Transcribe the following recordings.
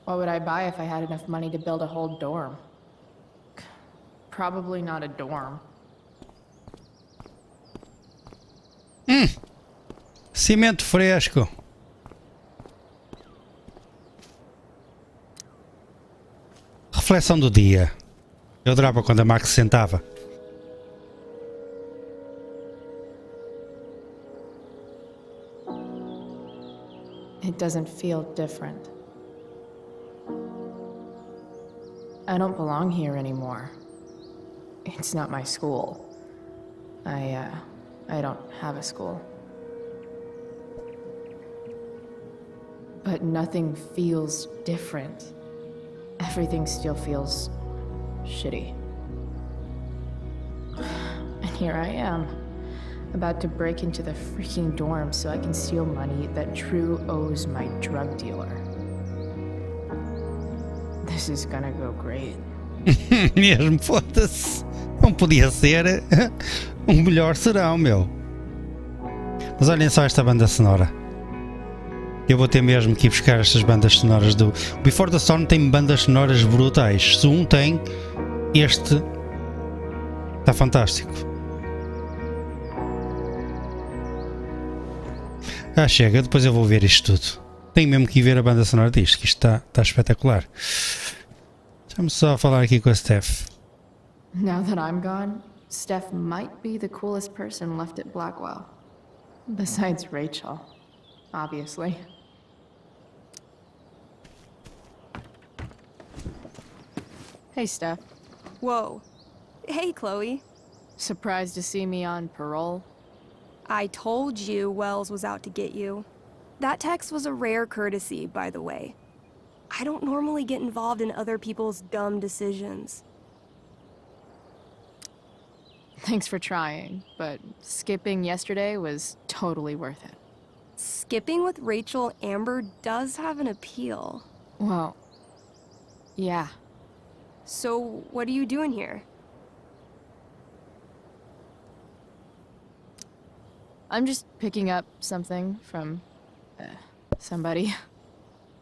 What would I buy if I had enough money to build a whole dorm? Probably not a dorm. Cimento fresco. Reflexão do dia. Eu adorava quando a Max sentava. It doesn't feel different. I don't belong here anymore. It's not my school. I don't have a school. But nothing feels different. Everything still feels shitty. And here I am, about to break into the freaking dorm so I can steal money that Drew owes my drug dealer. This is gonna go great. Mesmo, foda-se. Não podia ser um melhor serão, meu. Mas olhem só esta banda sonora. Eu vou ter mesmo que ir buscar estas bandas sonoras do... Before the Storm tem bandas sonoras brutais. Se um tem, este está fantástico. Ah, chega, depois eu vou ver isto tudo. Tenho mesmo que ir ver a banda sonora disto, que isto está espetacular. Vamos só falar aqui com a Steph. Now that I'm gone, Steph might be the coolest person left at Blackwell. Besides Rachel, obviously. Hey, Steph. Whoa. Hey, Chloe. Surprised to see me on parole? I told you Wells was out to get you. That text was a rare courtesy, by the way. I don't normally get involved in other people's dumb decisions. Thanks for trying, but skipping yesterday was totally worth it. Skipping with Rachel Amber does have an appeal. Well, yeah. So, what are you doing here? I'm just picking up something from somebody.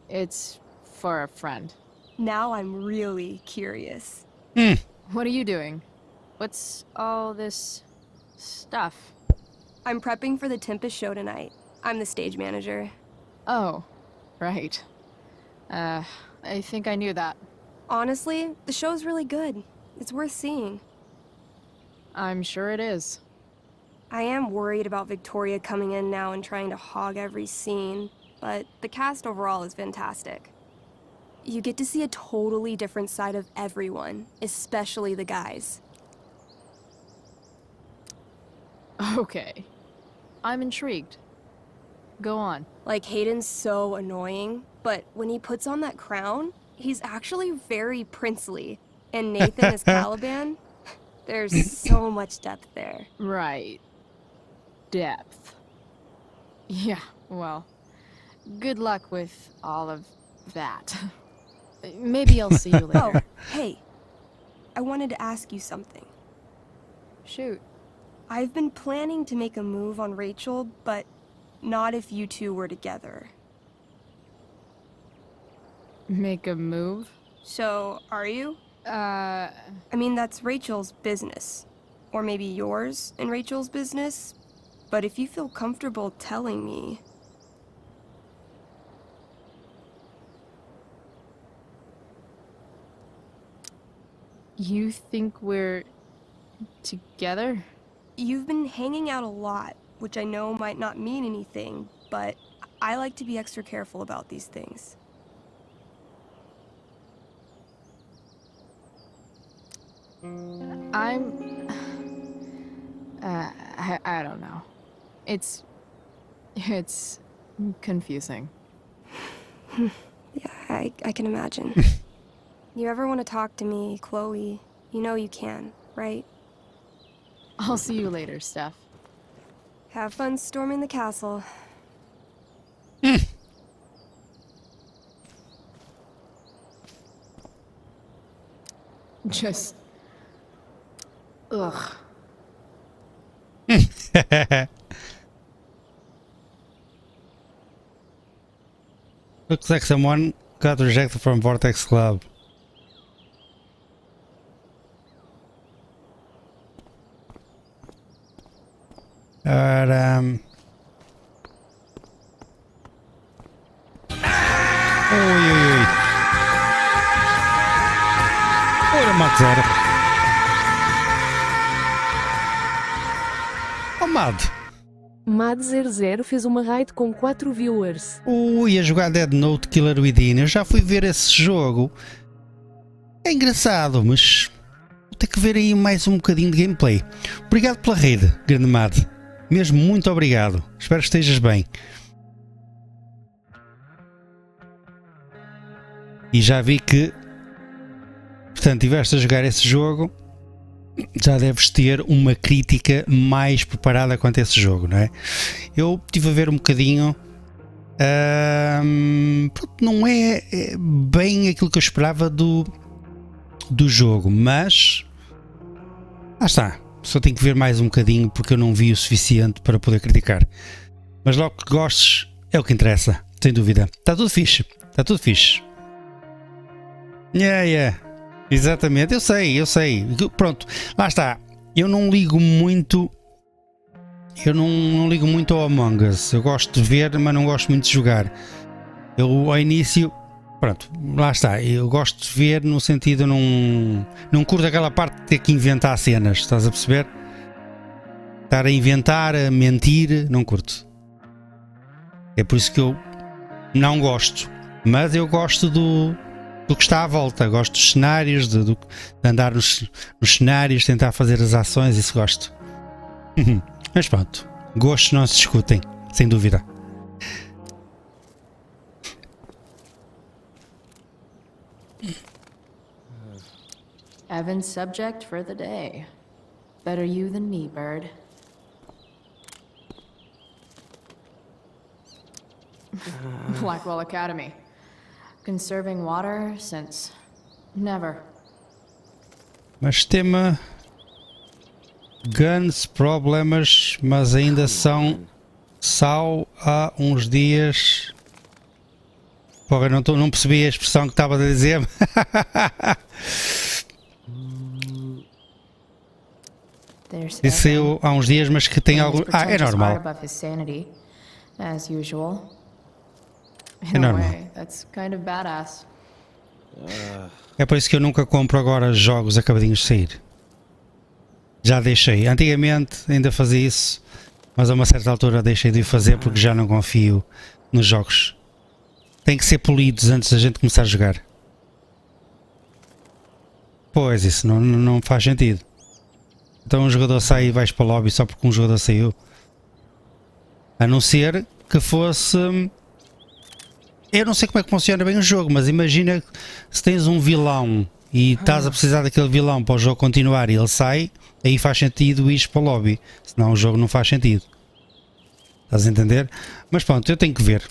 It's for a friend. Now I'm really curious. What are you doing? What's all this stuff? I'm prepping for the Tempest show tonight. I'm the stage manager. Oh, right. I think I knew that. Honestly, the show's really good. It's worth seeing. I'm sure it is. I am worried about Victoria coming in now and trying to hog every scene, but the cast overall is fantastic. You get to see a totally different side of everyone, especially the guys. Okay. I'm intrigued. Go on. Like, Hayden's so annoying, but when he puts on that crown, he's actually very princely. And Nathan as Caliban, there's so much depth there. Right. Depth. Yeah, well, good luck with all of that. Maybe I'll see you later. Oh, hey. I wanted to ask you something. Shoot. I've been planning to make a move on Rachel, but not if you two were together. Make a move? So, are you? I mean, that's Rachel's business. Or maybe yours and Rachel's business. But if you feel comfortable telling me... You think we're together? You've been hanging out a lot, which I know might not mean anything, but I like to be extra careful about these things. I don't know. It's confusing. Yeah, I can imagine. You ever want to talk to me, Chloe, you know you can, right? I'll see you later, Steph. Have fun storming the castle. Just... Ugh. Looks like someone Got rejected from Vortex Club. Ora... Ui, ui, ui. Ora, Mad Zero. Oh, Mad. Mad00 fez uma raid com 4 viewers. Ui, a jogar Dead Note Killer Within. Eu já fui ver esse jogo. É engraçado, mas vou ter que ver aí mais um bocadinho de gameplay. Obrigado pela raid, grande Mad. Mesmo muito obrigado. Espero que estejas bem. E já vi que, portanto, estiveste a jogar esse jogo, já deves ter uma crítica mais preparada quanto a esse jogo, não é? Eu estive a ver um bocadinho. Pronto, não é bem aquilo que eu esperava do jogo, mas lá está. Só tenho que ver mais um bocadinho porque eu não vi o suficiente para poder criticar. Mas logo que gostes é o que interessa, sem dúvida. Está tudo fixe, está tudo fixe. Yeah. Exatamente, eu sei. Pronto, lá está. Eu não ligo muito. Eu não ligo muito ao Among Us. Eu gosto de ver, mas não gosto muito de jogar. Eu ao início. Pronto, lá está. Eu gosto de ver no sentido. Não curto aquela parte de ter que inventar cenas. Estás a perceber? Estar a inventar, a mentir. Não curto. É por isso que eu não gosto. Mas eu gosto do que está à volta, gosto dos cenários, de andar nos cenários, tentar fazer as ações, isso gosto. Mas pronto, gostos não se discutem, sem dúvida. Evan's subject for the day. Better you than me, bird. Blackwell Academy. Conserving water since never. Mas tema guns, problemas, mas ainda são só há uns dias. Porra, não percebi a expressão que estava a dizer. Disse eu há uns dias, mas que tem algum. É normal. As usual. É normal. That's kind of badass. É por isso que eu nunca compro agora jogos acabadinhos de sair. Já deixei. Antigamente ainda fazia isso, mas a uma certa altura deixei de o fazer porque já não confio nos jogos. Tem que ser polidos antes da gente começar a jogar. Pois, isso não faz sentido. Então um jogador sai e vais para o lobby só porque um jogador saiu. A não ser que fosse... Eu não sei como é que funciona bem o jogo, mas imagina se tens um vilão e estás a precisar daquele vilão para o jogo continuar e ele sai, aí faz sentido ir para o lobby. Senão o jogo não faz sentido. Estás a entender? Mas pronto, eu tenho que ver.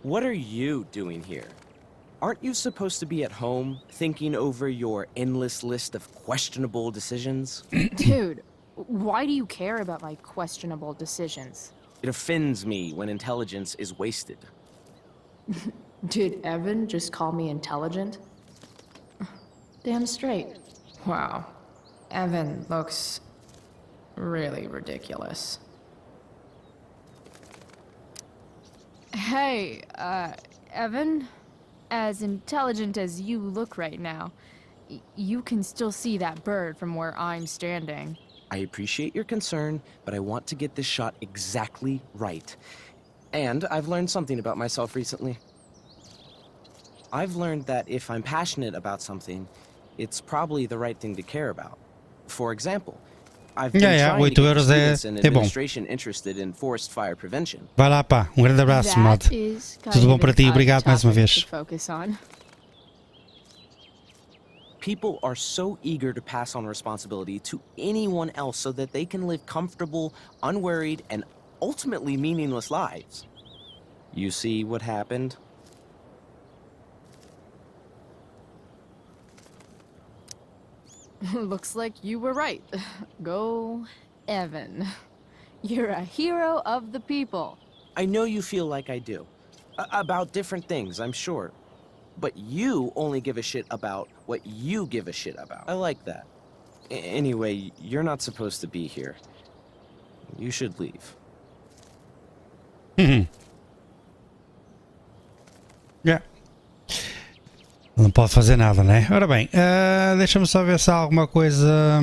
What are you doing here? Aren't you supposed to be at home, thinking over your endless list of questionable decisions? Dude, why do you care about my questionable decisions? It offends me when intelligence is wasted. Did Evan just call me intelligent? Damn straight. Wow. Evan looks really ridiculous. Hey, Evan? As intelligent as you look right now, you can still see that bird from where I'm standing. I appreciate your concern, but I want to get this shot exactly right. And I've learned something about myself recently. I've learned that if I'm passionate about something, it's probably the right thing to care about. For example, I've been trying to get students in administration interested in forest fire prevention. Vai lá, pá. Um grande abraço, Matt. Tudo bom para ti. Obrigado mais uma vez. People are so eager to pass on responsibility to anyone else so that they can live comfortable, unworried, and ultimately meaningless lives. You see what happened? Looks like you were right. Go, Evan. You're a hero of the people. I know you feel like I do. About different things, I'm sure. But you only give a shit about what you give a shit about. I like that. Anyway, you're not supposed to be here. You should leave. Yeah. Não pode fazer nada, né? Ora bem, deixa-me só ver se há alguma coisa.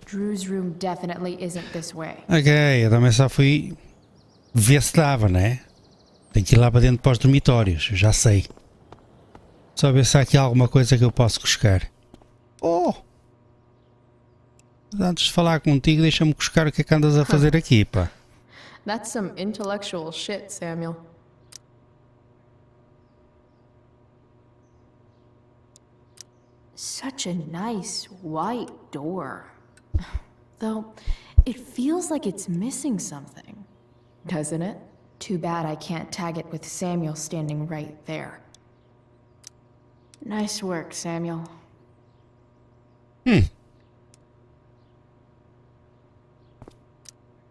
Drew's room definitely isn't this way. Ok, eu também só fui ver se dava, né? Tem que ir lá para dentro para os dormitórios, eu já sei. Só ver se há aqui alguma coisa que eu posso buscar. Oh! Antes de falar contigo, deixa-me buscar o que é que andas a fazer aqui, pá. That's some intellectual shit, Samuel. Such a nice white door. Though, it feels like it's missing something. Doesn't it? Too bad I can't tag it with Samuel standing right there. Nice work, Samuel.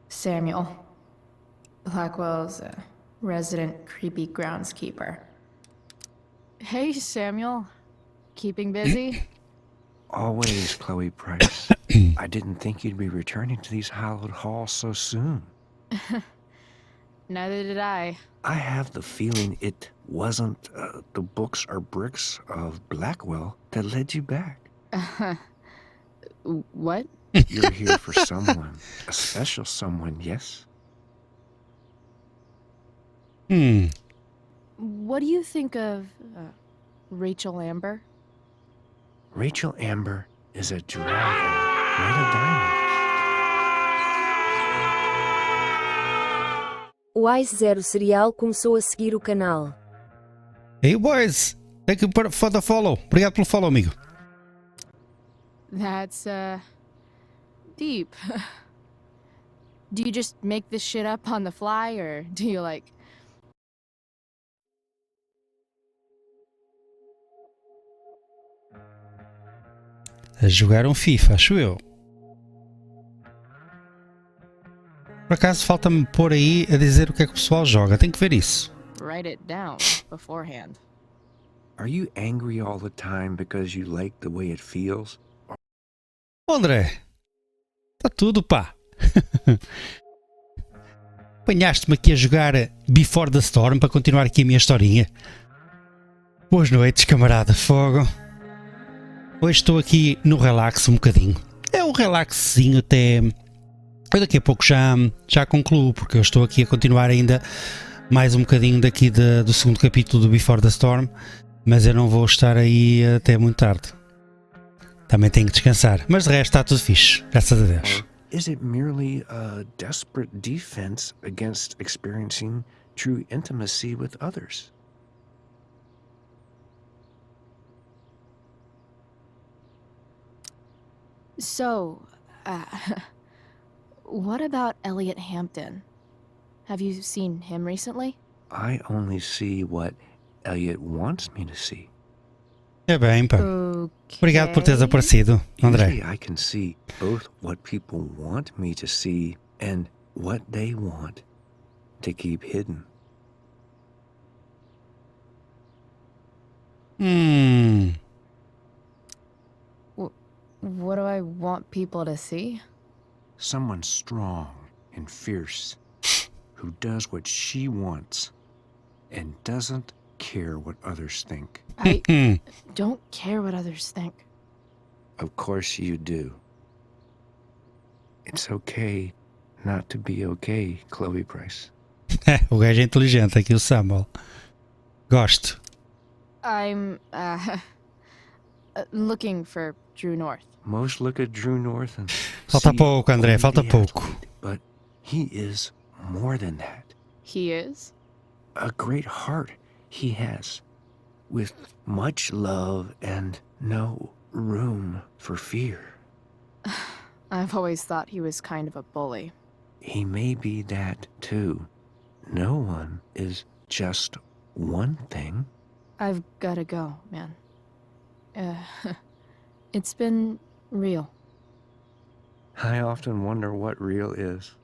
Samuel. Blackwell's a resident creepy groundskeeper. Hey, Samuel. Keeping busy? Always, Chloe Price. I didn't think you'd be returning to these hallowed halls so soon. Neither did I. I have the feeling it wasn't the books or bricks of Blackwell that led you back. What? You're here for someone, a special someone, yes? What do you think of Rachel Amber? Rachel Amber is a dragon, not a diamond. O Ice Zero Cereal começou a seguir o canal. Hey boys, thank you for the follow. Obrigado pelo follow, amigo. That's, deep. Do you just make this shit up on the fly, or do you, like... A jogar FIFA, acho eu. Por acaso falta-me pôr aí a dizer o que é que o pessoal joga. Tenho que ver isso. Write it down beforehand. Are you angry all the time because you like the way it feels? André, está tudo, pá. Apanhaste-me aqui a jogar Before the Storm para continuar aqui a minha historinha. Boas noites, camarada. Fogo. Hoje estou aqui no relax um bocadinho. É um relaxzinho até... Eu daqui a pouco já concluo, porque eu estou aqui a continuar ainda mais um bocadinho daqui do segundo capítulo do Before the Storm, mas eu não vou estar aí até muito tarde. Também tenho que descansar, mas de resto está tudo fixe, graças a Deus. Or is it merely a desperate defense against experiencing true intimacy with others? So, what about Elliot Hampton? Have you seen him recently? I only see what Elliot wants me to see. É bem, pá. Okay. Obrigado por teres aparecido, André. Usually I can see both what people want me to see and what they want to keep hidden. What do I want people to see? Someone strong and fierce who does what she wants and doesn't care what others think. I don't care what others think. Of course you do. It's okay not to be okay, Chloe Price. O gajo é inteligente aqui, o Samuel. Gosto. I'm, looking for Drew North. Most look at Drew North and Falta see pouco, André, only falta the pouco. athlete, but he is more than that. He is? A great heart he has, with much love and no room for fear. I've always thought he was kind of a bully. He may be that too. No one is just one thing. I've gotta go, man. It's been real. I often wonder what real is.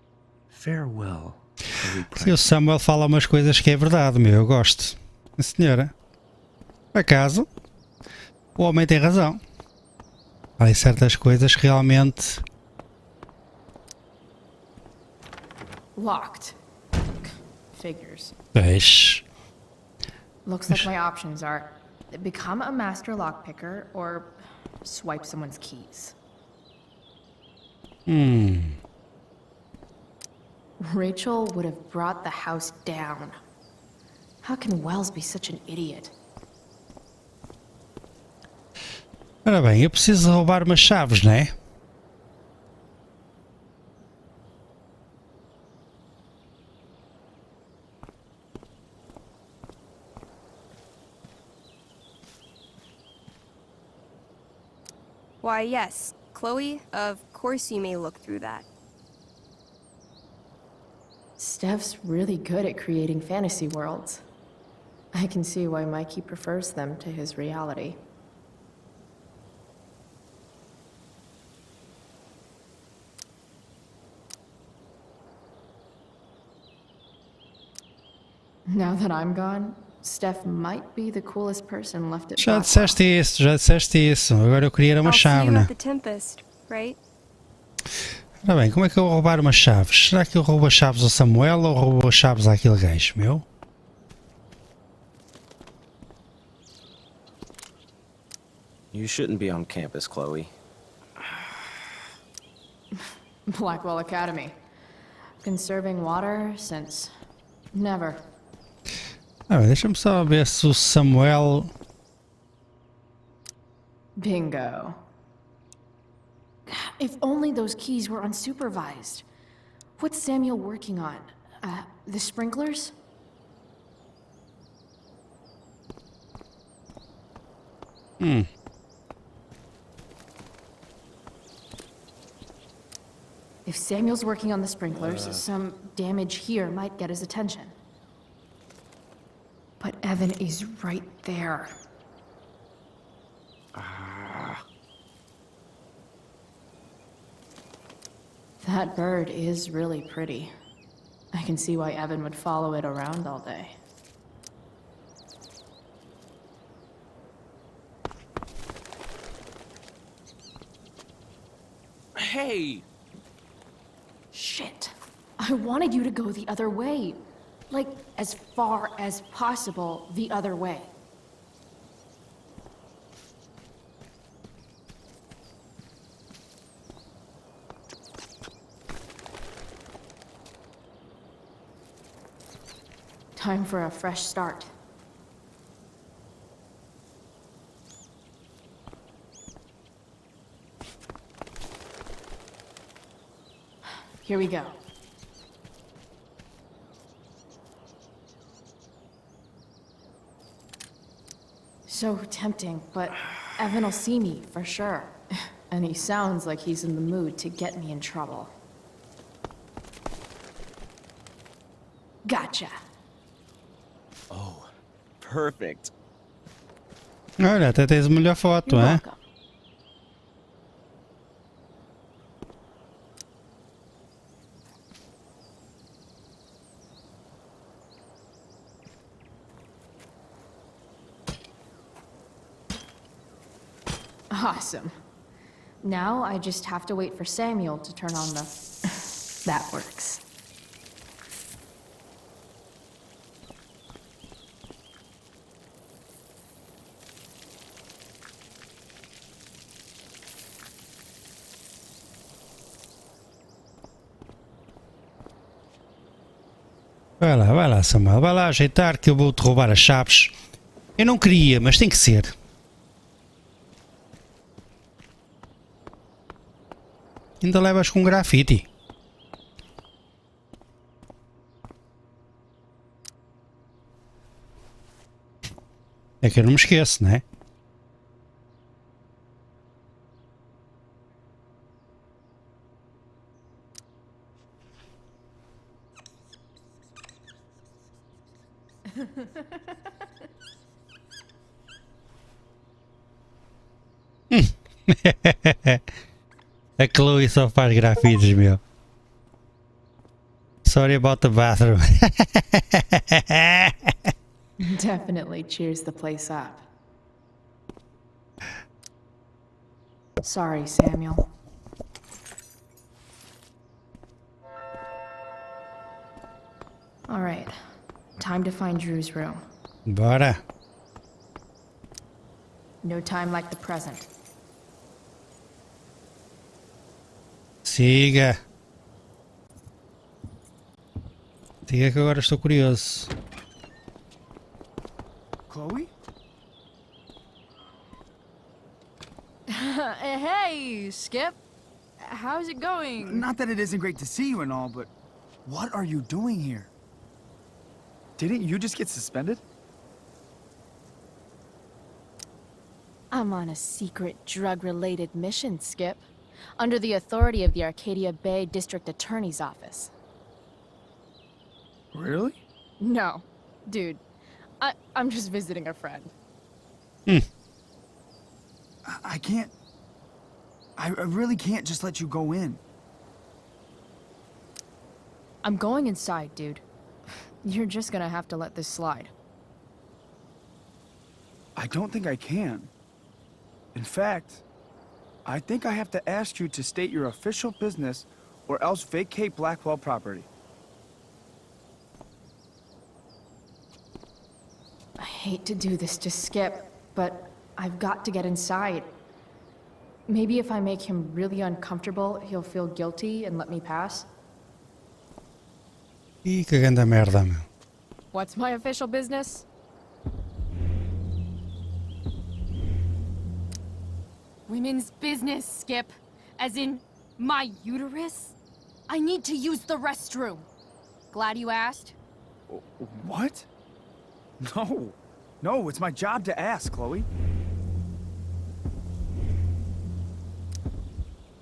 Farewell, Chloe Se o Samuel fala umas coisas que é verdade, meu, eu gosto. Sim, senhora. Por acaso, o homem tem razão. Há aí certas coisas que realmente. Locked. Figures. Pois. Looks like my options are become a master lockpicker or swipe someone's keys. Rachel would have brought the house down. How can Wells be such an idiot? Ora bem, eu preciso roubar umas chaves, não é? Why, yes. Chloe, of course you may look through that. Steph's really good at creating fantasy worlds. I can see why Mikey prefers them to his reality. Now that I'm gone, Steph might be the coolest person left at Já Blackwell. disseste isso, já disseste isso. Agora eu queria era uma I'll see chave, you né? at the Tempest, right? Ora bem, como é que eu vou roubar umas chaves? Será que eu roubo as chaves ao Samuel ou roubo as chaves àquele gajo, meu? You shouldn't be on campus, Chloe. Blackwell Academy. Conserving water since never. Ah, bem, deixa-me só ver se o Samuel... Bingo. If only those keys were unsupervised. What's Samuel working on? The sprinklers? If Samuel's working on the sprinklers, some damage here might get his attention. But Evan is right there. That bird is really pretty. I can see why Evan would follow it around all day. Hey! Shit. I wanted you to go the other way. Like, as far as possible the other way. Time for a fresh start. Here we go. So tempting, but Evan will see me for sure. And he sounds like he's in the mood to get me in trouble. Gotcha. Oh, perfect. Olha, até tens a melhor foto, You're hein? welcome. Awesome. Now I just have to wait for Samuel to turn on the... That works. Vai lá, Samuel, vai lá ajeitar que eu vou-te roubar as chaves. Eu não queria, mas tem que ser. Ainda levas com grafite. É que eu não me esqueço, não é? A Chloe só faz grafites, meu. Sorry about the bathroom. Definitely cheers the place up. Sorry, Samuel. All right, time to find Drew's room. Bora. No time like the present. Siga. Siga que agora estou curioso. Chloe? Hey, Skip. How's it going? Not that it isn't great to see you and all, but what are you doing here? Didn't you just get suspended? I'm on a secret drug-related mission, Skip. Under the authority of the Arcadia Bay District Attorney's Office. Really? No. Dude. I'm just visiting a friend. I can't... I really can't just let you go in. I'm going inside, dude. You're just gonna have to let this slide. I don't think I can. In fact, I think I have to ask you to state your official business or else vacate Blackwell property. I hate to do this to Skip, but I've got to get inside. Maybe if I make him really uncomfortable, he'll feel guilty and let me pass. Ih, que grande merda, meu. What's my official business? Women's business, Skip. As in, my uterus? I need to use the restroom. Glad you asked. What? No. No, it's my job to ask, Chloe.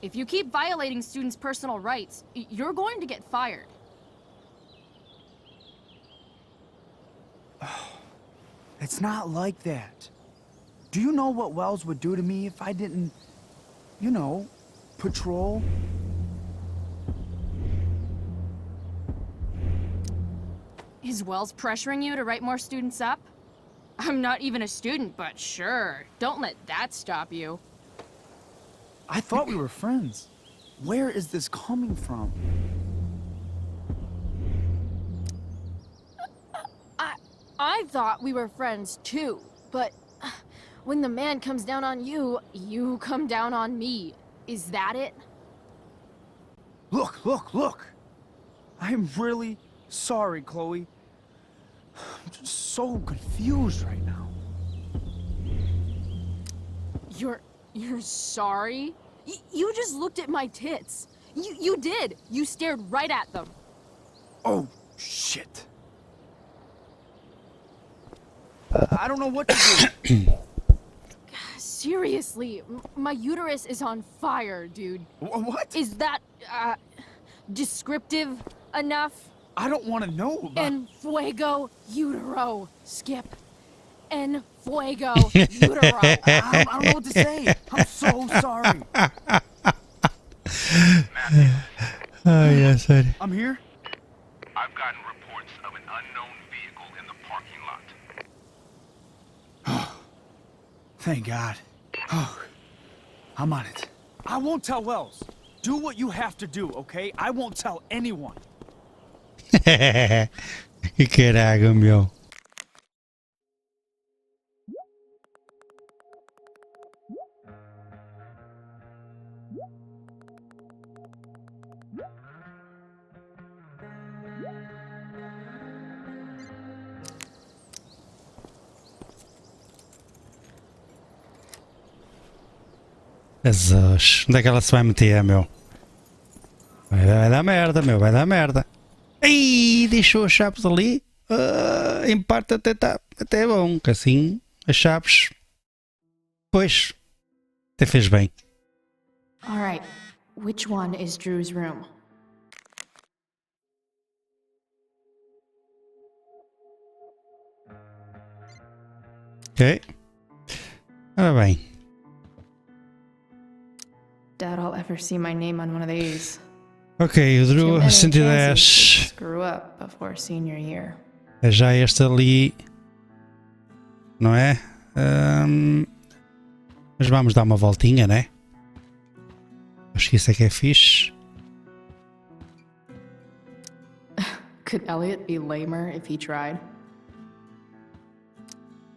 If you keep violating students' personal rights, you're going to get fired. It's not like that. Do you know what Wells would do to me if I didn't, you know, patrol? Is Wells pressuring you to write more students up? I'm not even a student, but sure. Don't let that stop you. I thought we were friends. Where is this coming from? I thought we were friends too, but when the man comes down on you, you come down on me. Is that it? Look, look, look! I'm really sorry, Chloe. I'm just so confused right now. You're sorry? You just looked at my tits. You did. You stared right at them. Oh, shit. I don't know what to do. Seriously, my uterus is on fire, dude. What? Is that, descriptive enough? I don't want to know about... En fuego utero, Skip. En fuego utero. I don't know what to say. I'm so sorry. Ai, é sério. I'm here? I've gotten reports of an unknown vehicle in the parking lot. Thank God. Oh, I'm on it. I won't tell Wells. Do what you have to do, okay? I won't tell anyone. Que caralho, meu. Jesus, onde é que ela se vai meter, meu? Vai dar merda, meu, vai dar merda. Ih, deixou as chaves ali. Em parte até é bom, que assim as chaves. Pois, até fez bem. All right, which one is Drew's room? Ok. Ora bem. doubt I'll ever see my name on one of these. Ok, o Too Drew many 110. chances to screw up before senior year. É já este ali. Não é? Mas vamos dar uma voltinha, né? Acho que isso é que é fixe. Could Elliot be lamer if he tried?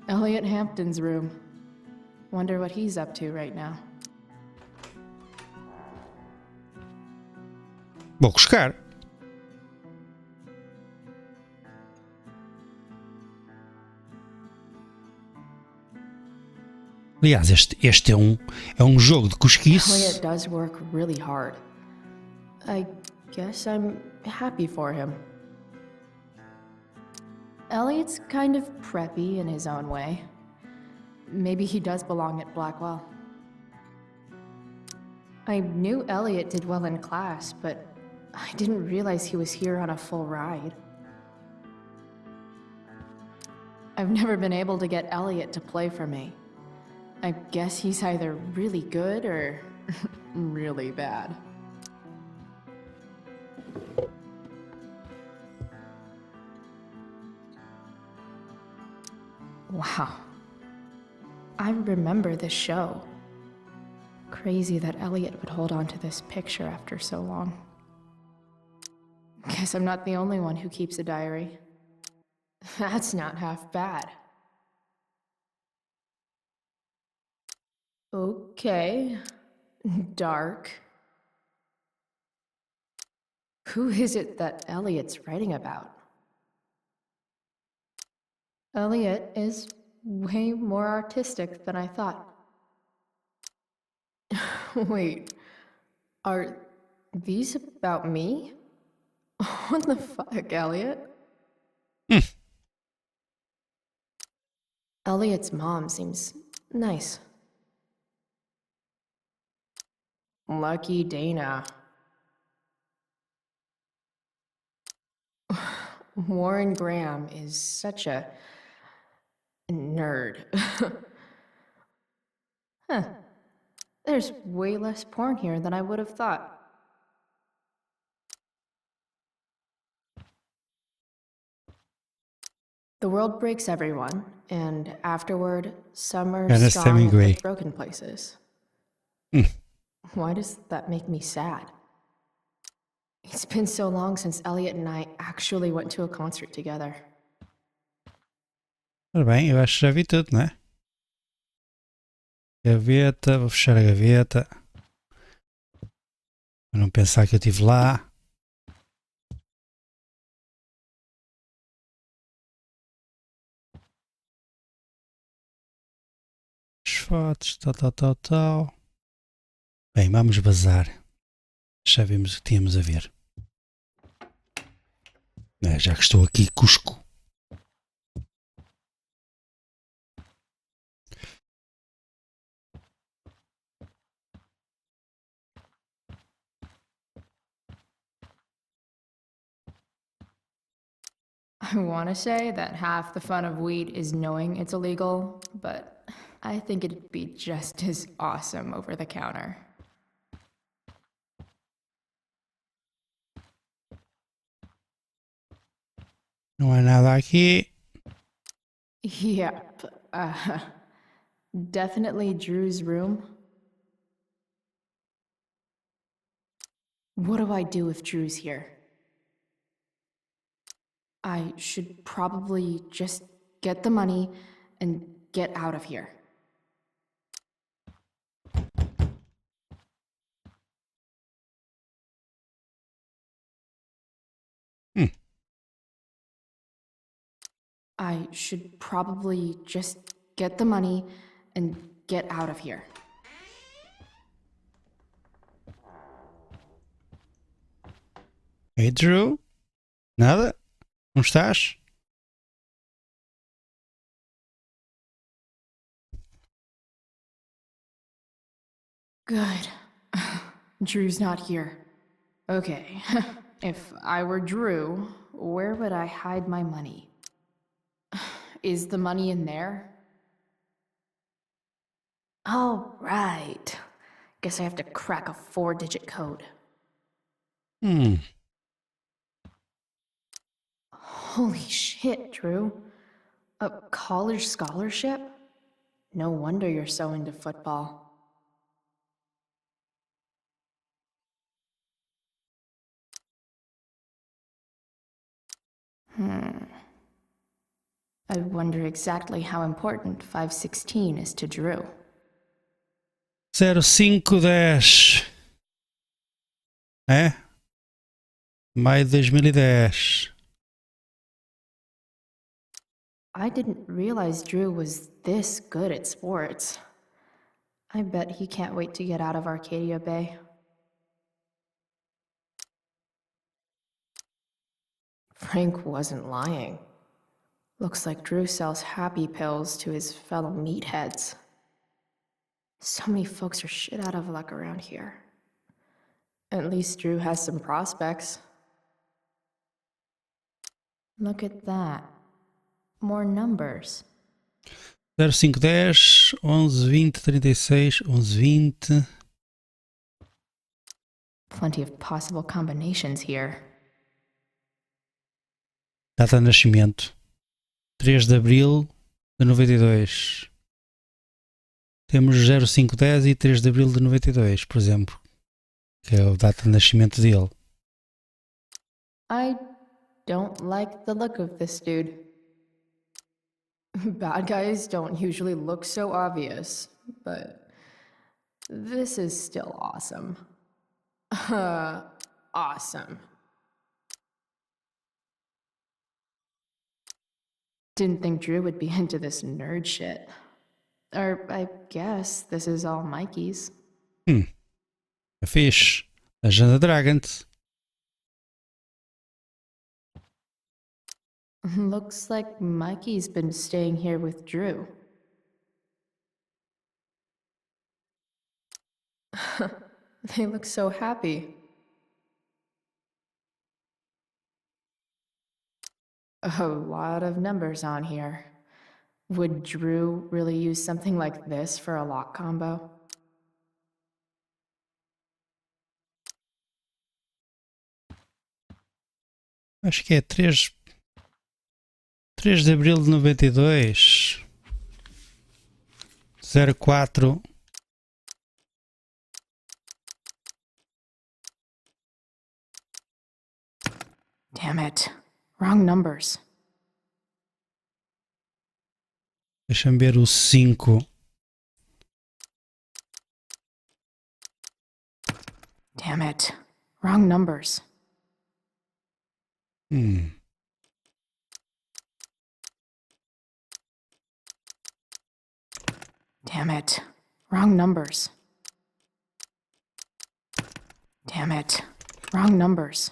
Elliot Hampton's room. Wonder what he's up to right now. Vou buscar. Aliás, este é um jogo de cosquice. Elliot does work really hard. I guess I'm happy for him. Elliot's kind of preppy in his own way. Maybe he does belong at Blackwell. I knew Elliot did well in class, but I didn't realize he was here on a full ride. I've never been able to get Elliot to play for me. I guess he's either really good or really bad. Wow. I remember this show. Crazy that Elliot would hold on to this picture after so long. Guess I'm not the only one who keeps a diary. That's not half bad. Okay. Dark. Who is it that Elliot's writing about? Elliot is way more artistic than I thought. Wait, are these about me? What the fuck, Elliot? Elliot's mom seems nice. Lucky Dana. Warren Graham is such a nerd. Huh. There's way less porn here than I would have thought. The world breaks everyone, and afterward, some are Ernest strong at Hemingway. the broken places. Why does that make me sad? It's been so long since Elliot and I actually went to a concert together. Ora bem, eu acho que já vi tudo, não é? Gaveta, vou fechar a gaveta. Para não pensar que eu estive lá. As fotos, tal. Bem, vamos bazar. Já vimos o que tínhamos a ver. Já que estou aqui, Cusco. I want to say that half the fun of weed is knowing it's illegal, but I think it'd be just as awesome over the counter. Não há nada aqui. Yep. Definitely Drew's room. What do I do if Drew's here? I should probably just get the money and get out of here. I should probably just get the money and get out of here. Hey, Drew? Nada? Não estás? Good. Drew's not here. Okay. If I were Drew, where would I hide my money? Is the money in there? Oh, right. Guess I have to crack a 4-digit code. Holy shit, Drew. A college scholarship? No wonder you're so into football. I wonder exactly how important 516 is to Drew. 0510. É? Maio de 2010. I didn't realize Drew was this good at sports. I bet he can't wait to get out of Arcadia Bay. Frank wasn't lying. Looks like Drew sells happy pills to his fellow meatheads. So many folks are shit out of luck around here. At least Drew has some prospects. Look at that. More numbers. 0510, 1120, 36, 1120. Plenty of possible combinations here. Data de nascimento: 3 de abril de 92. Temos 0510 e 3 de abril de 92, por exemplo, que é a data de nascimento dele. I don't like the look of this dude. Bad guys don't usually look so obvious, but this is still awesome. Awesome. Didn't think Drew would be into this nerd shit. Or I guess this is all Mikey's. É fixe. Agenda Dragant. Looks like Mikey's been staying here with Drew. They look so happy. A lot of numbers on here. Would Drew really use something like this for a lock combo? Acho que é 3 de abril de 92. 04. Damn it. Wrong numbers. Deixa-me ver o 5. Damn it. Wrong numbers. Damn it. Wrong numbers. Damn it. Wrong numbers.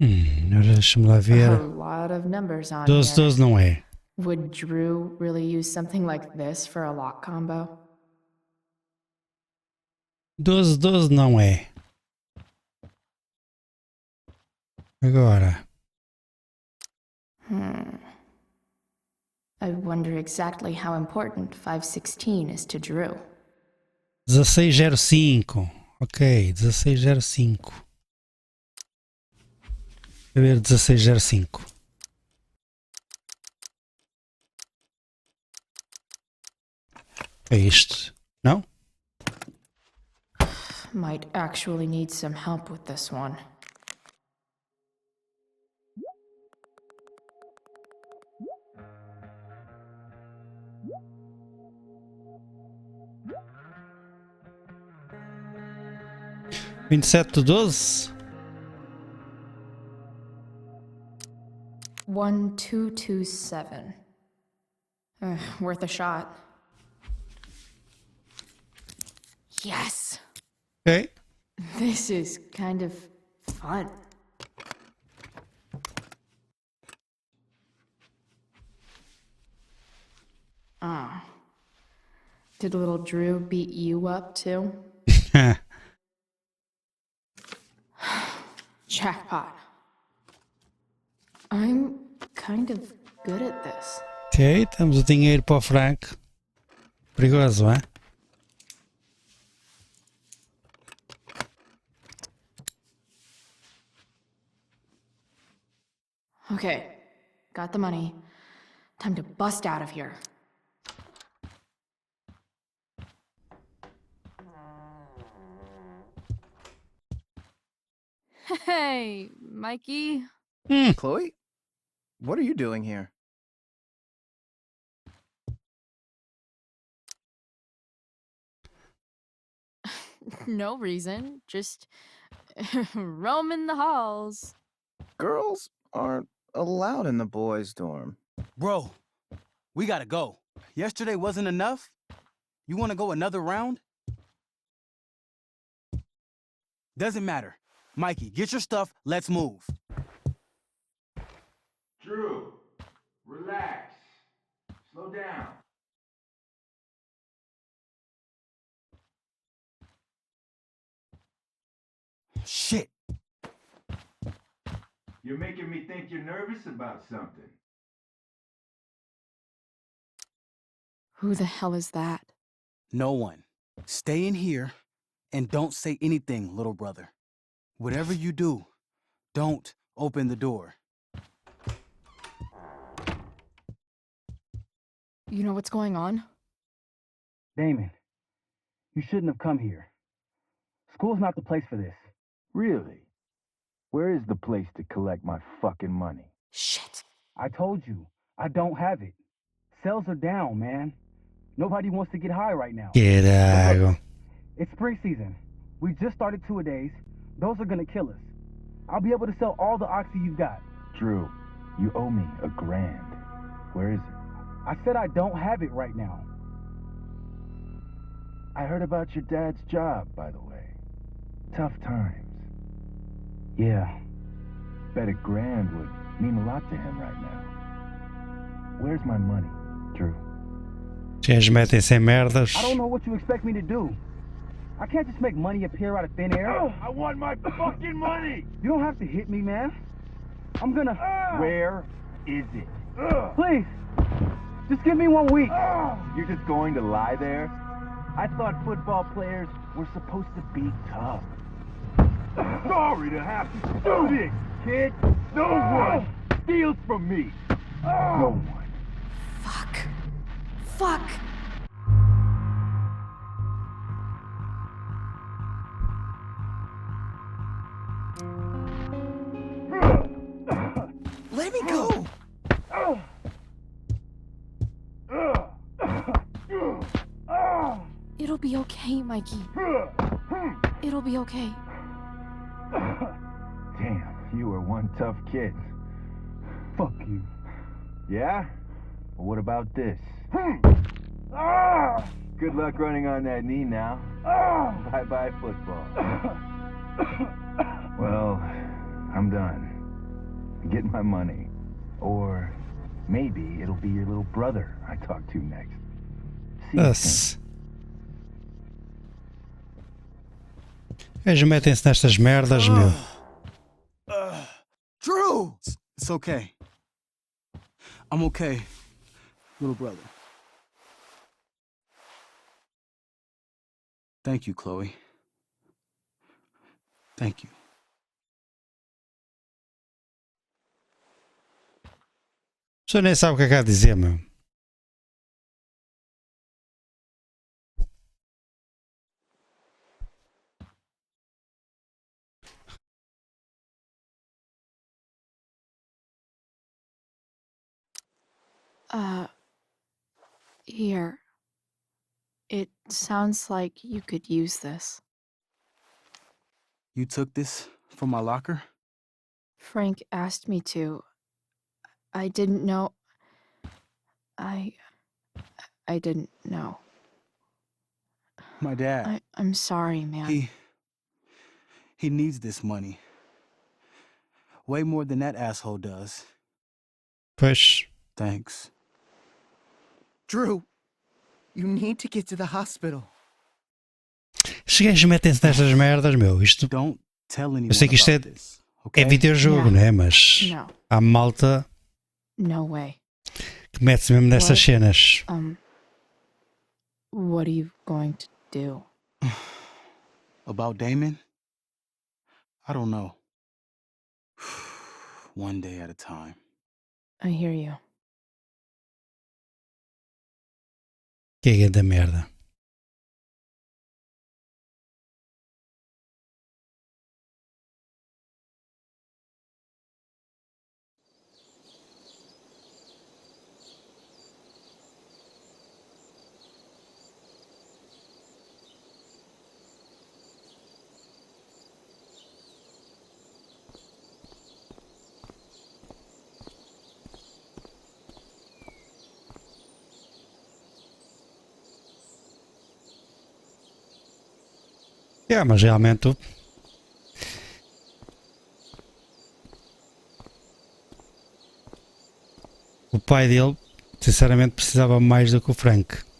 Agora deixa-me lá A ver. lot of numbers on 12, here. 12 não é. Would Drew really use something like this for a lock combo? 12, 12 não é. Agora. I wonder exactly how important 516 is to Drew. 1605. Ok, 1605. Deixa eu ver 1605. É isto, não? Might actually need some help with this one. Vinte e sete de 12. 1227. Worth a shot. Yes! Ok. This is kind of fun. Oh. Did little Drew beat you up too? Jackpot. I'm kind of good at this. Ok, temos o dinheiro para o Frank. Perigoso, é? Okay, got the money. Time to bust out of here. Hey, Mikey. Chloe? What are you doing here? No reason, just roaming the halls. Girls aren't allowed in the boys' dorm. Bro, we gotta go. Yesterday wasn't enough? You wanna go another round? Doesn't matter. Mikey, get your stuff, let's move. Drew, relax. Slow down. Shit. You're making me think you're nervous about something. Who the hell is that? No one. Stay in here and don't say anything, little brother. Whatever you do, don't open the door. You know what's going on? Damon, you shouldn't have come here. School's not the place for this. Really? Where is the place to collect my fucking money? Shit. I told you, I don't have it. Sales are down, man. Nobody wants to get high right now. Carago. It's spring season. We just started two-a-days. Those are gonna kill us. I'll be able to sell all the oxy you've got. Drew, you owe me $1,000. Where is it? I said I don't have it right now. I heard about your dad's job, by the way. Tough times. Yeah. Bet $1,000 would mean a lot to him right now. Where's my money, Drew? Vocês metem-se em merdas. I don't know what you expect me to do. I can't just make money appear out of thin air. I want my fucking money! You don't have to hit me, man. I'm gonna... Where is it? Please! Just give me 1 week. You're just going to lie there? I thought football players were supposed to be tough. Sorry to have to do this, kid. No one steals from me. No one. Fuck. Fuck. Let me go! It'll be okay, Mikey. It'll be okay. Damn, you were one tough kid. Fuck you. Yeah? Well, what about this? Good luck running on that knee now. Bye-bye football. Well, I'm done. Get my money. Or maybe it'll be your little brother I talk to next. See you soon. Eles metem-se nestas merdas, meu. Drew! It's okay. I'm okay, little brother. Thank you, Chloe. Thank you. O senhor nem sabe o que é que há a dizer, meu. Here. It sounds like you could use this. You took this from my locker? Frank asked me to. I didn't know. I didn't know. My dad. I'm sorry, man. He needs this money. Way more than that asshole does. Pois. Thanks. Drew, you need to get to the hospital. Estes gajos metem-se nestas merdas, meu. Isto, Don't tell anyone eu sei que isto about this, okay? é videojogo, Yeah. não é? Mas No. há malta No way. que mete-se mesmo nessas What? cenas. What are you going to do? About Damon? I don't know. One day at a time. I hear you. Que é da merda. Mas realmente o pai dele, sinceramente, precisava mais do que o Frank.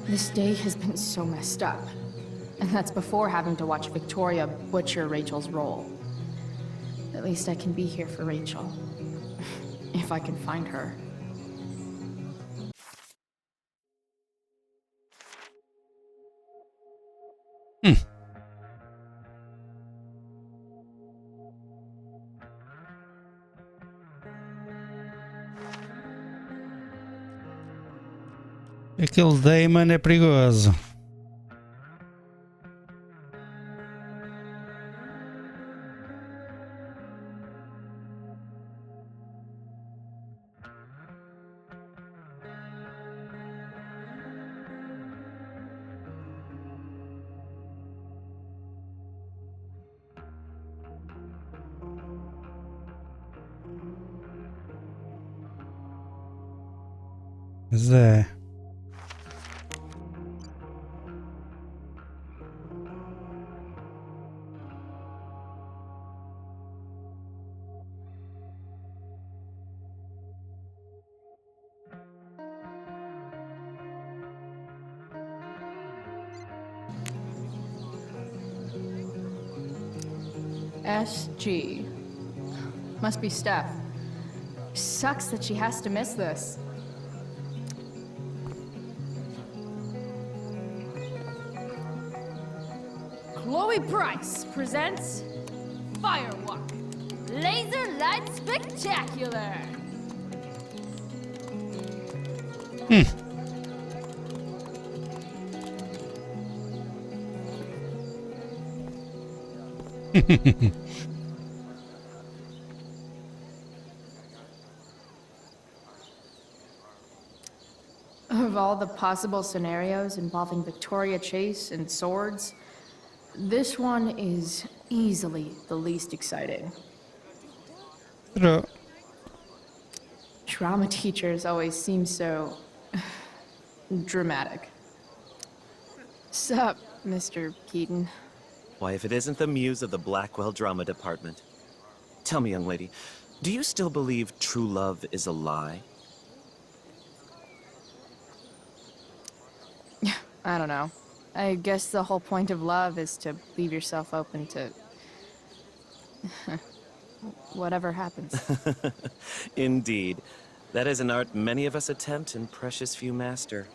This day has been so messed up. And that's before having to watch Victoria butcher Rachel's role. At least I can be here for Rachel. If I can find her. Aquele Damon é perigoso. Mas é. SG. Must be Steph. Sucks that she has to miss this. Chloe Price presents Firewalk. Laser Light Spectacular. Of all the possible scenarios involving Victoria Chase and swords, this one is easily the least exciting. Pero Drama teachers always seem so dramatic. Sup, Mr. Keaton? Why, if it isn't the muse of the Blackwell Drama Department. Tell me, young lady, do you still believe true love is a lie? I don't know. I guess the whole point of love is to leave yourself open to whatever happens. Indeed. That is an art many of us attempt and precious few master.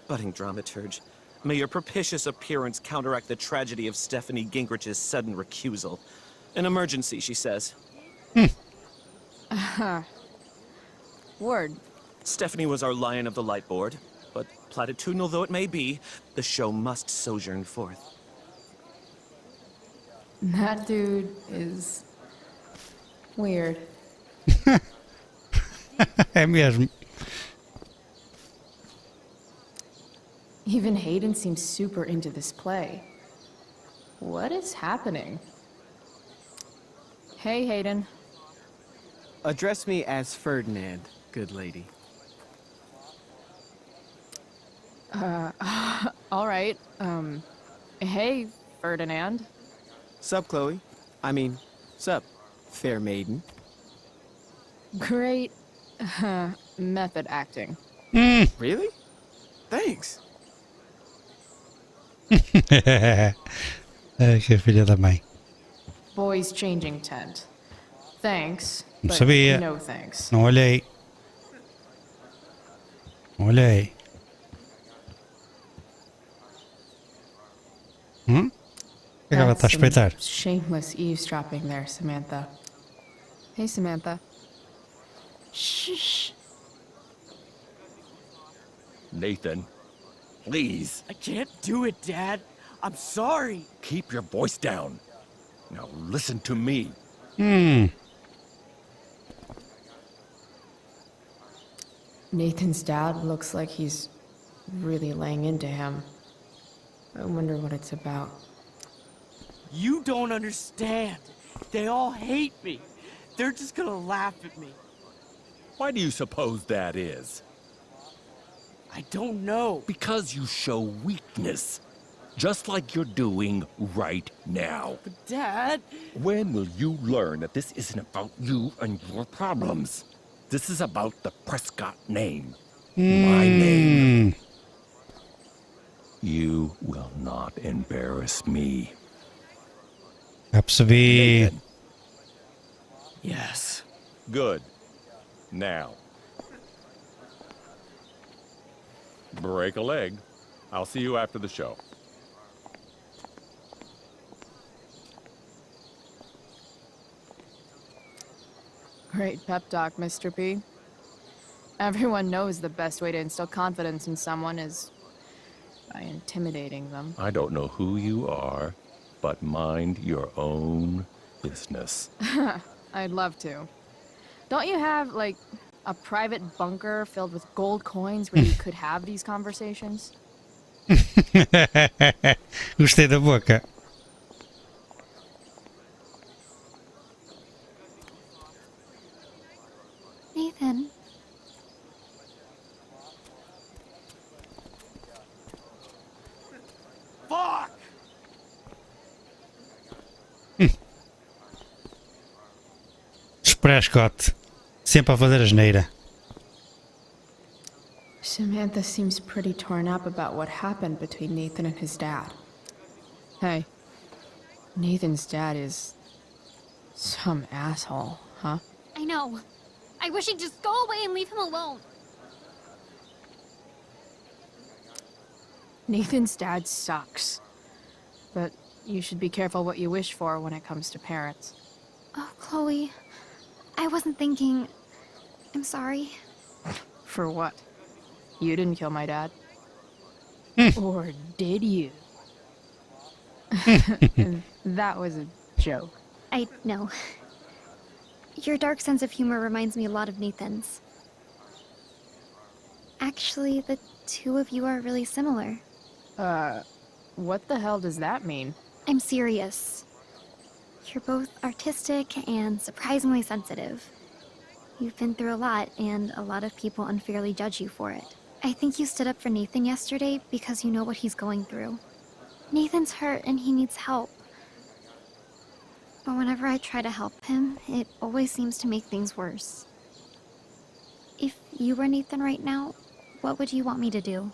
Budding dramaturge, may your propitious appearance counteract the tragedy of Stephanie Gingrich's sudden recusal. An emergency, she says. Word. Stephanie was our lion of the light board, but platitudinal though it may be, the show must sojourn forth. That dude is weird. é mesmo. Even Hayden seems super into this play. What is happening? Hey, Hayden. Address me as Ferdinand, good lady. All right. Hey, Ferdinand. Sup, Chloe? I mean, sup, fair maiden. Great method acting. Really? Thanks. Que filha da mãe. Boys changing tent. Thanks, Não but sabia. no thanks. Não olhei. Não olhei. O que é que ela está a That's some espreitar? shameless eavesdropping there, Samantha. Hey, Samantha. Shh. Nathan, please, I can't do it, Dad. I'm sorry. keep your voice down. Now listen to me. Nathan's dad looks like he's really laying into him. I wonder what it's about. You don't understand. They all hate me. They're just gonna laugh at me. Why do you suppose that is? I don't know. Because you show weakness. Just like you're doing right now. But Dad... When will you learn that this isn't about you and your problems? This is about the Prescott name. My name. You will not embarrass me. Já percebi. Nathan. Yes. Good. Now. Break a leg. I'll see you after the show. Great pep talk, Mr. P. Everyone knows the best way to instill confidence in someone is by intimidating them. I don't know who you are, but mind your own business. I'd love to. Don't you have, like, a private bunker filled with gold coins where you could have these conversations? Gostei da boca. Nathan. Fuck! Prescott. Sempre a fazer asneira. Samantha seems pretty torn up about what happened between Nathan and his dad. Hey, Nathan's dad is some asshole, huh? I know. I wish he'd just go away and leave him alone. Nathan's dad sucks. But you should be careful what you wish for when it comes to parents. Oh, Chloe. I wasn't thinking... I'm sorry. For what? You didn't kill my dad? Or did you? That was a joke. I know. Your dark sense of humor reminds me a lot of Nathan's. Actually, the two of you are really similar. What the hell does that mean? I'm serious. You're both artistic and surprisingly sensitive. You've been through a lot, and a lot of people unfairly judge you for it. I think you stood up for Nathan yesterday because you know what he's going through. Nathan's hurt and he needs help. But whenever I try to help him, it always seems to make things worse. If you were Nathan right now, what would you want me to do?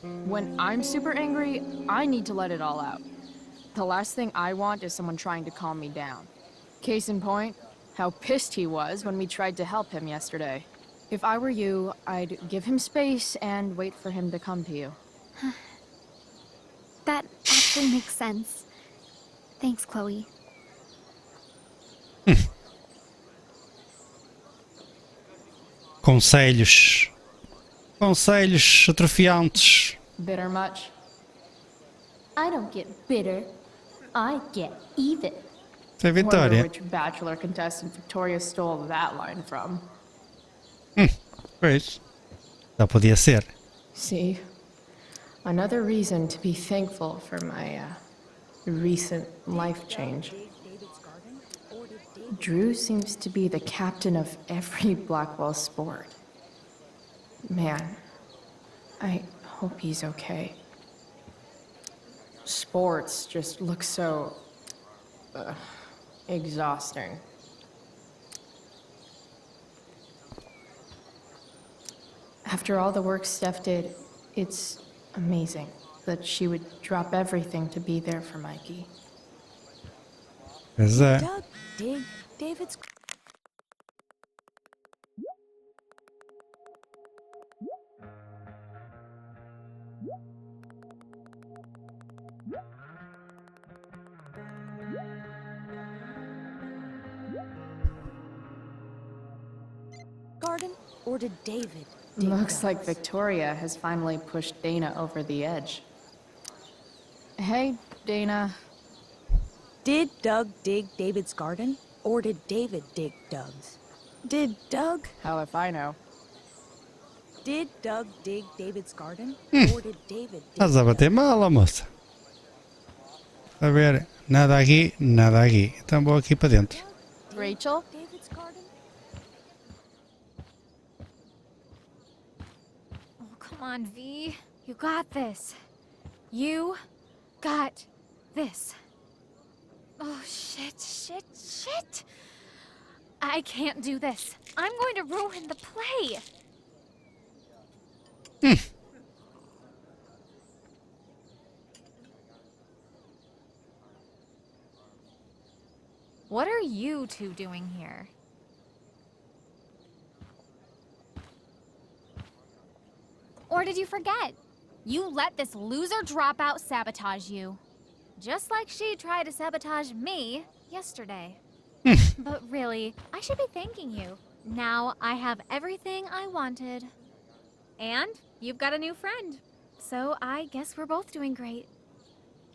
When I'm super angry, I need to let it all out. The last thing I want is someone trying to calm me down. Case in point, how pissed he was when we tried to help him yesterday. If I were you, I'd give him space and wait for him to come to you. That actually makes sense. Thanks, Chloe. Conselhos. Conselhos atrofiantes. Bitter much? I don't get bitter. I get even. Isso é Wonder Vitória. which Bachelor contestant Victoria stole that line from. Pois. Já podia ser. See? Another reason to be thankful for my recent life change. Drew seems to be the captain of every Blackwell sport. Man, I hope he's okay. Sports just look so exhausting. After all the work Steph did, it's amazing that she would drop everything to be there for Mikey. Pois é. Doug, dig David's. Garden, or did David dig Looks like Doug's? Victoria has finally pushed Dana over the edge. Hey, Dana. Did Doug dig David's garden, or did David dig Doug's? Did Doug? How if I know? Did Doug dig David's garden, or did David dig Estás a bater mal, moça. A ver, nada aqui, nada aqui. Então vou aqui para dentro. Rachel? David's garden? Oh, come on, V. You got this. You got this. Oh, shit. I can't do this. I'm going to ruin the play. What are you two doing here? Or did you forget? You let this loser dropout sabotage you. Just like she tried to sabotage me yesterday. But really, I should be thanking you. Now I have everything I wanted. And you've got a new friend. So I guess we're both doing great.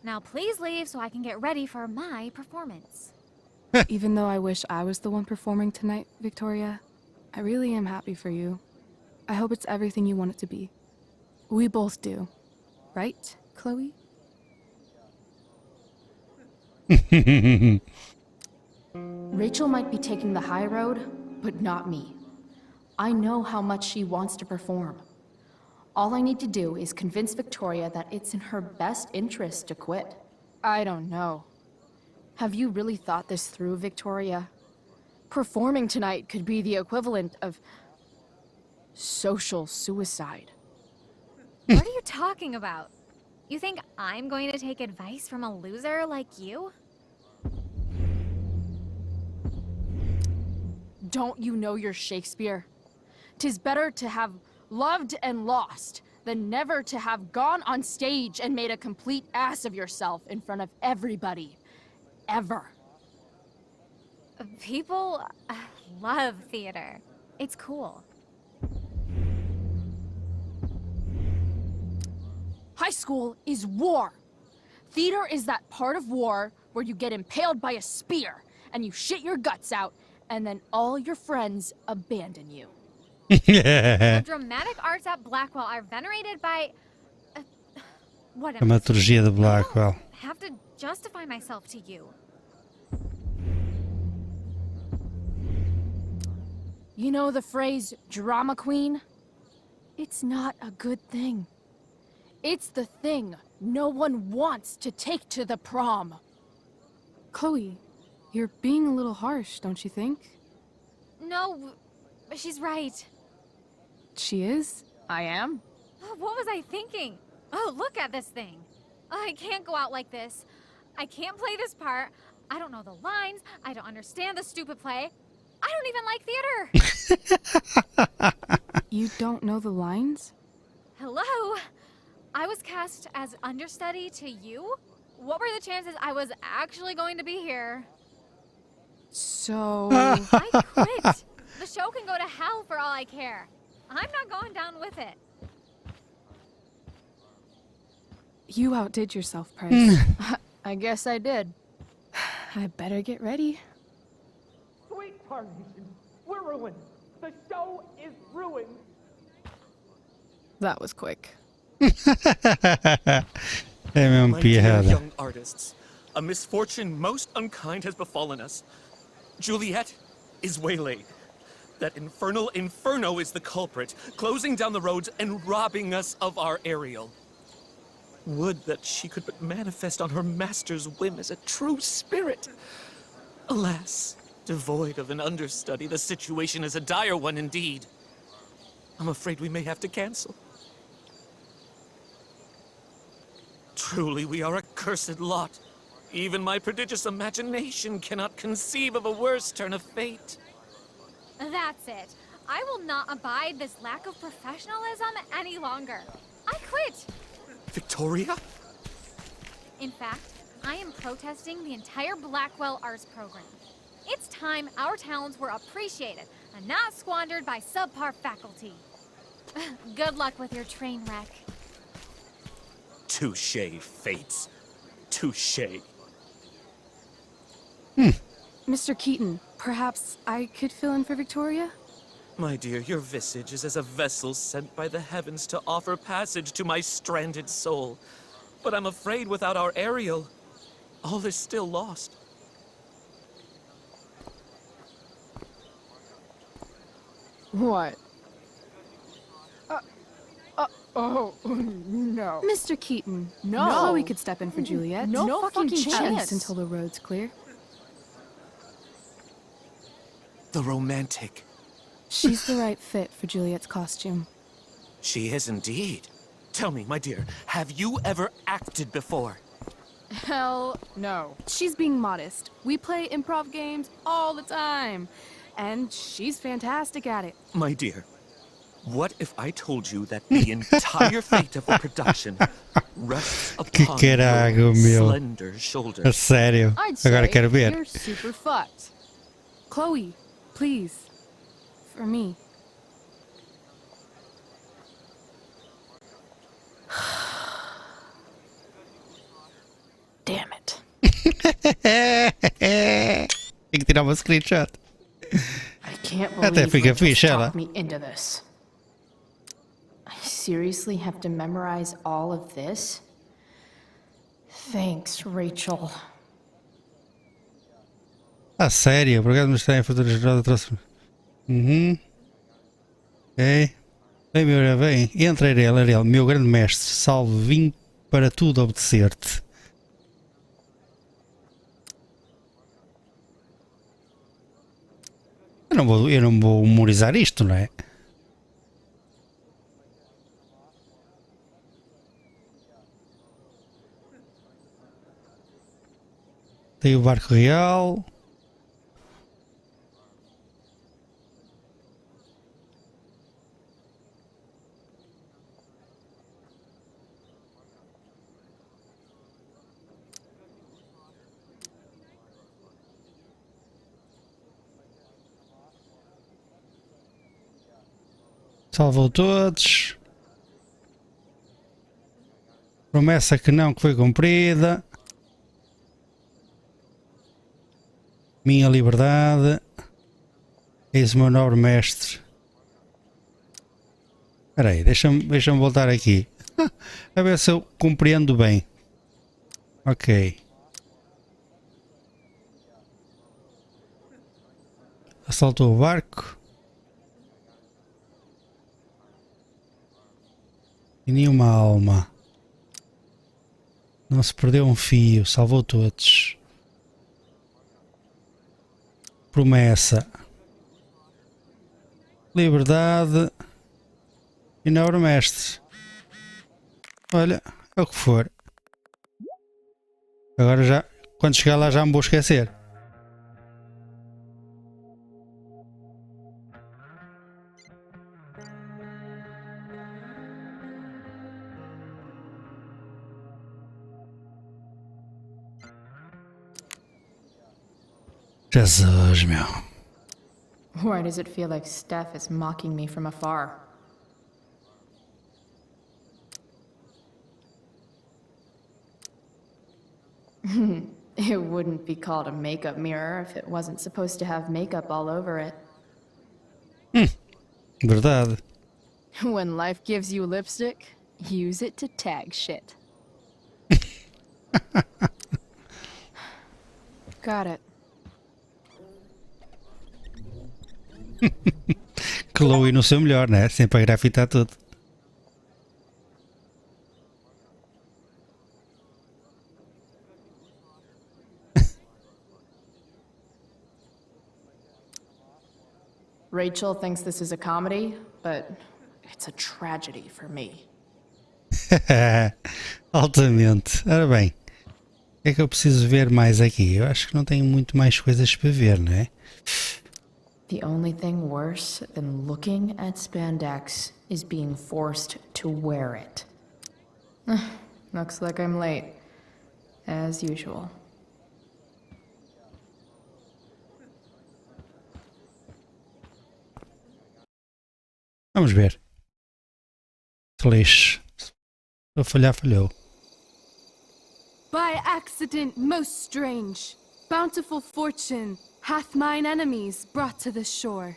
Now please leave so I can get ready for my performance. Even though I wish I was the one performing tonight, Victoria, I really am happy for you. I hope it's everything you want it to be. We both do. Right, Chloe? Rachel might be taking the high road, but not me. I know how much she wants to perform. All I need to do is convince Victoria that it's in her best interest to quit. I don't know. Have you really thought this through, Victoria? Performing tonight could be the equivalent of social suicide. What are you talking about? You think I'm going to take advice from a loser like you? Don't you know your Shakespeare? 'Tis better to have loved and lost than never to have gone on stage and made a complete ass of yourself in front of everybody. Ever. People love theater. It's cool. High school is war. Theater is that part of war where you get impaled by a spear and you shit your guts out and then all your friends abandon you. The dramatic arts at Blackwell are venerated by... whatever. Dramaturgia de Blackwell. I have to justify myself to you. You know the phrase, drama queen? It's not a good thing. It's the thing no one wants to take to the prom. Chloe, you're being a little harsh, don't you think? No, she's right. She is? I am? What was I thinking? Oh, look at this thing. I can't go out like this. I can't play this part. I don't know the lines. I don't understand the stupid play. I don't even like theater. You don't know the lines? Hello? I was cast as understudy to you? What were the chances I was actually going to be here? So... I quit. The show can go to hell for all I care. I'm not going down with it. You outdid yourself, Price. I guess I did. I better get ready. Sweet tarnation, we're ruined. The show is ruined. That was quick. É mesmo My dear piada. young artists, a misfortune most unkind has befallen us. Juliet is waylaid. That infernal inferno is the culprit, closing down the roads and robbing us of our Ariel. Would that she could but manifest on her master's whim as a true spirit. Alas, devoid of an understudy, the situation is a dire one indeed. I'm afraid we may have to cancel. Truly, we are a cursed lot. Even my prodigious imagination cannot conceive of a worse turn of fate. That's it. I will not abide this lack of professionalism any longer. I quit. Victoria? In fact, I am protesting the entire Blackwell Arts program. It's time our talents were appreciated and not squandered by subpar faculty. Good luck with your train wreck. Touché, fates. Touché. Mr. Keaton, perhaps I could fill in for Victoria? My dear, your visage is as a vessel sent by the heavens to offer passage to my stranded soul. But I'm afraid without our Ariel, all is still lost. What? Oh, no. Mr. Keaton. No. Chloe could step in for Juliet. No fucking At least chance. until the road's clear. The romantic. She's the right fit for Juliet's costume. She is indeed. Tell me, my dear, have you ever acted before? Hell no. She's being modest. We play improv games all the time. And she's fantastic at it. My dear, what if I told you that the entire fate of the production rests Que upon carago, your meu. slender A shoulders? sério. I'd Agora say quero ver. you're super fucked. Chloe, please. For me. Damn it. Tem que tirar uma screenshot. I can't Até believe fica Rachel fixe ela. talked me into this. I seriously have to memorize all of this? Thanks, Rachel. Ah, sério? Por acaso me está em futura jornada trouxe. Ok. Bem, meu bem. Entra, Ariel, meu grande mestre. Salve, vim para tudo obedecer-te. Eu não vou memorizar isto, não é? Tem o barco real. Salvou todos. Promessa que não, que foi cumprida. Minha liberdade. Eis o meu nobre mestre. Espera aí, deixa-me voltar aqui. A ver se eu compreendo bem. Ok. Assaltou o barco. E nenhuma alma. Não se perdeu um fio, salvou todos. Promessa. Liberdade. E nobre mestre. Olha, é o que for. Agora já, quando chegar lá já me vou esquecer. Jesus, meu. Why does it feel like Steph is mocking me from afar? It wouldn't be called a makeup mirror if it wasn't supposed to have makeup all over it. Verdade. When life gives you lipstick, use it to tag shit. Got it. Chloe no seu melhor, né? Sempre a grafitar tudo. Rachel thinks this is a comedy, but it's a tragedy for me. Altamente. Ora bem, o que é que eu preciso ver mais aqui? Eu acho que não tenho muito mais coisas para ver, não é? The only thing worse than looking at spandex is being forced to wear it. Looks like I'm late, as usual. Vamos ver. Feliz. Se eu falhar, falhou. By accident most strange, bountiful fortune hath mine enemies brought to this shore.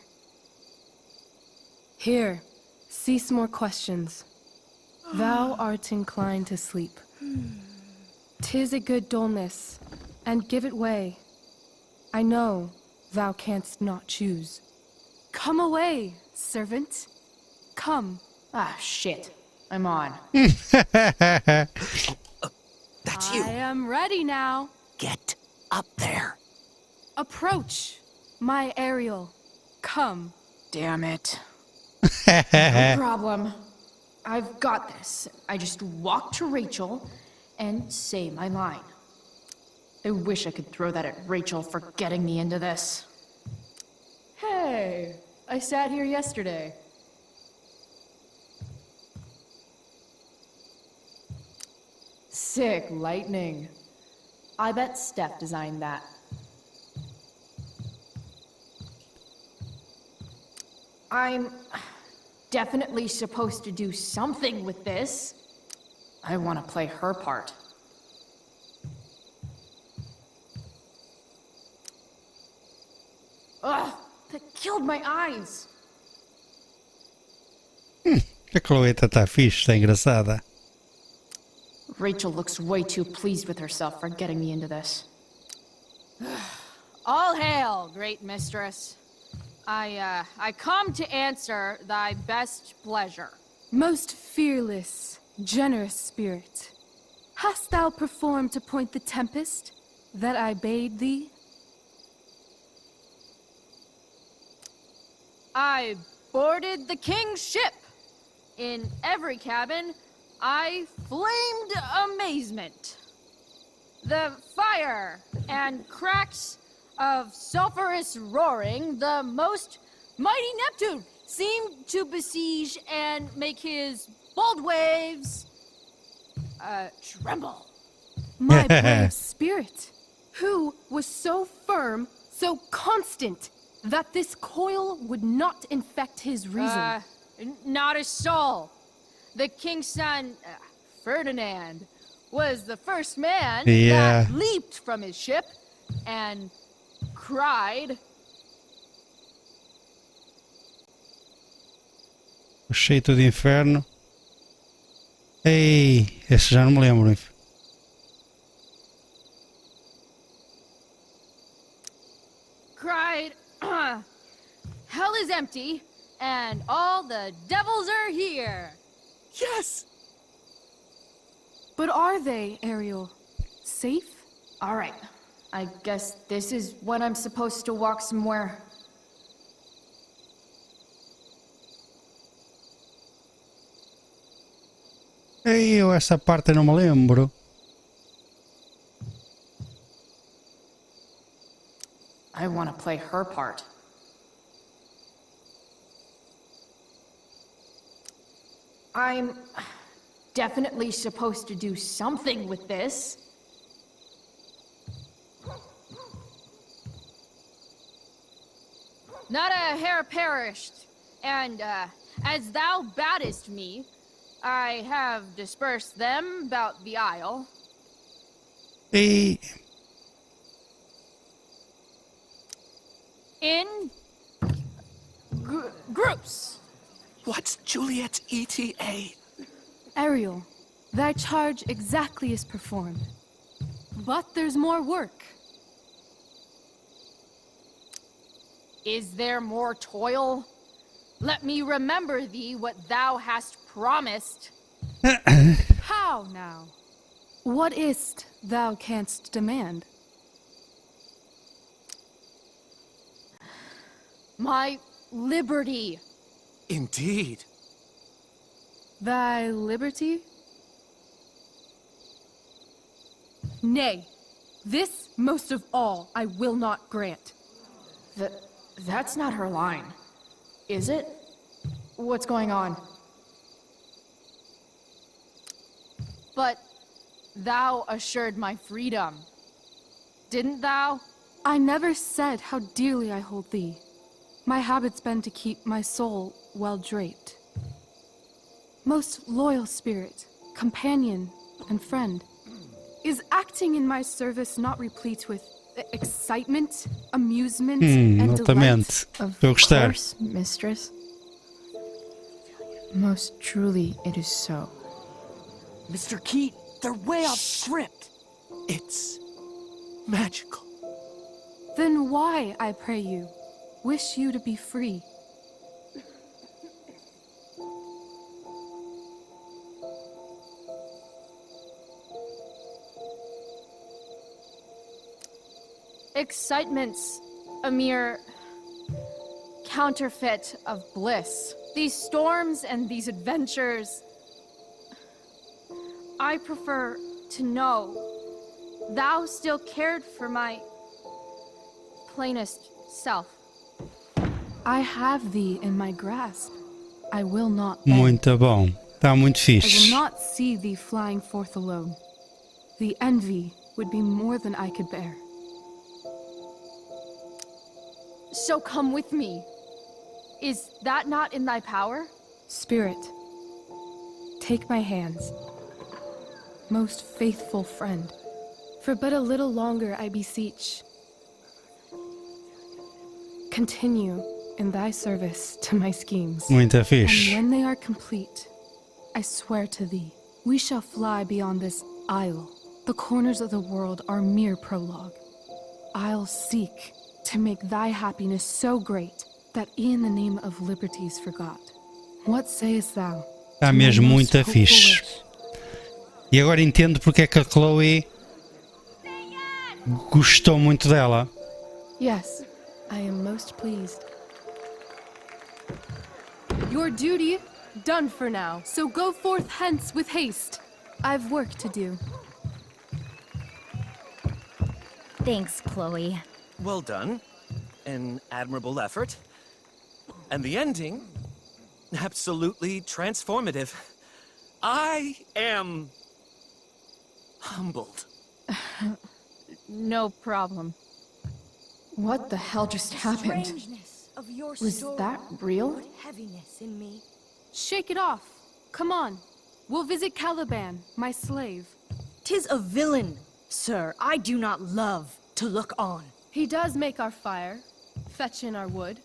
Here, cease more questions. Thou art inclined to sleep. 'Tis a good dullness, and give it way. I know thou canst not choose. Come away, servant. Come. Ah, shit. I'm on. That's you. I am ready now. Get up there. Approach, my Ariel. Come. Damn it. No problem. I've got this. I just walk to Rachel and say my line. I wish I could throw that at Rachel for getting me into this. Hey, I sat here yesterday. Sick lightning. I bet Steph designed that. I'm definitely supposed to do something with this. I want to play her part. Ugh, that killed my eyes. A Chloe tá fixe, está engraçada. Rachel looks way too pleased with herself for getting me into this. All hail, great mistress. I come to answer thy best pleasure. Most fearless, generous spirit, hast thou performed to point the tempest that I bade thee? I boarded the king's ship. In every cabin, I flamed amazement. The fire and cracks of sulphurous roaring, the most mighty Neptune seemed to besiege and make his bold waves tremble. My brave spirit, who was so firm, so constant, that this coil would not infect his reason. Not a soul. The king's son, Ferdinand, was the first man that leaped from his ship and cried. O cheito de inferno. Ei, esse já não me lembro. Cried, hell is empty, and all the devils are here. Yes! But are they, Ariel? Safe? All right. I guess this is when I'm supposed to walk somewhere. Ei, eu essa parte não me lembro. I want to play her part. I'm definitely supposed to do something with this. Not a hair perished, and as thou badest me, I have dispersed them about the isle. Ei. In groups. What's Juliet's ETA? Ariel, thy charge exactly is performed. But there's more work. Is there more toil? Let me remember thee what thou hast promised. How now? What is't thou canst demand? My liberty. Indeed. Thy liberty? Nay, this most of all I will not grant. That's not her line, is it? What's going on? But thou assured my freedom, didn't thou? I never said how dearly I hold thee. My habit's been to keep my soul well draped. Most loyal spirit, companion, and friend, is acting in my service not replete with excitement, amusement, and delight? Of Estou a gostar. course, mistress. Most truly it is so. Mr. Keat, they're way off script. It's magical. Then why, I pray you, wish you to be free? Excitement's a mere counterfeit of bliss. These storms and these adventures, I prefer to know thou still cared for my plainest self. I have thee in my grasp. I will not bend. Muito bom. Está muito I will fixe. not see thee flying forth alone. The envy would be more than I could bear. So come with me. Is that not in thy power? Spirit, take my hands. Most faithful friend, for but a little longer I beseech. Continue in thy service to my schemes. Muito And fixe. when they are complete, I swear to thee, we shall fly beyond this isle. The corners of the world are mere prologue. I'll seek to make thy happiness so great that e'en the name of liberty's forgot. What sayest thou? Está to my mesmo most muito hopeful fixe. wish? E agora entendo porque é que a Chloe gostou muito dela. Yes, I am most pleased. Your duty done for now, so go forth hence with haste. I've work to do. Thanks, Chloe. Well done. An admirable effort. And the ending, absolutely transformative. I am humbled. No problem. What the hell just happened? Strangeness of your Was story that real? put heaviness in me. Shake it off. Come on. We'll visit Caliban, my slave. 'Tis a villain, sir. I do not love to look on. He does make our fire, fetch in our wood.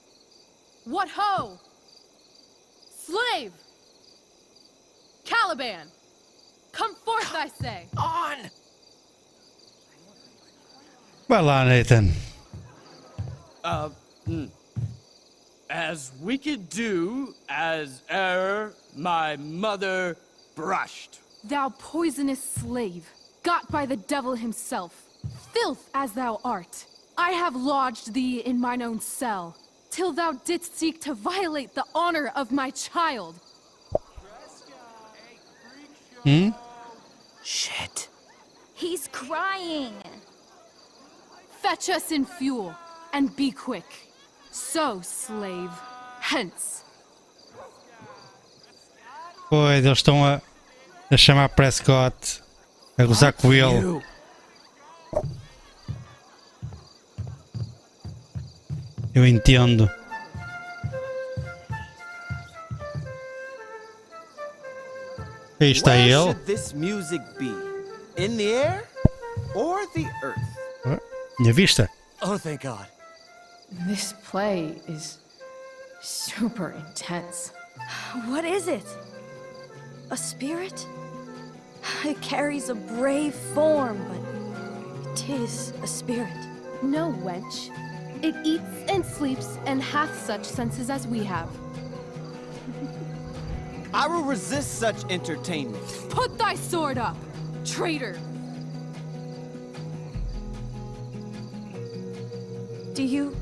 What ho! Slave! Caliban! Come forth, I say! On! Vai lá, Nathan. As we could do as e'er my mother brushed. Thou poisonous slave, got by the devil himself, filth as thou art, I have lodged thee in mine own cell, till thou didst seek to violate the honor of my child. Hmm? Shit. He's crying. Fetch us in fuel, and be quick. So, slave, hence. Pois, eles estão a chamar Prescott, a gozar com ele. Eu entendo. Aí está Where ele. should this music be? In the air or the earth? Minha vista. Oh, thank God. This play is super intense. What is it? A spirit? It carries a brave form, but it is a spirit. No, wench. It eats and sleeps and hath such senses as we have. I will resist such entertainment. Put thy sword up, traitor! Do you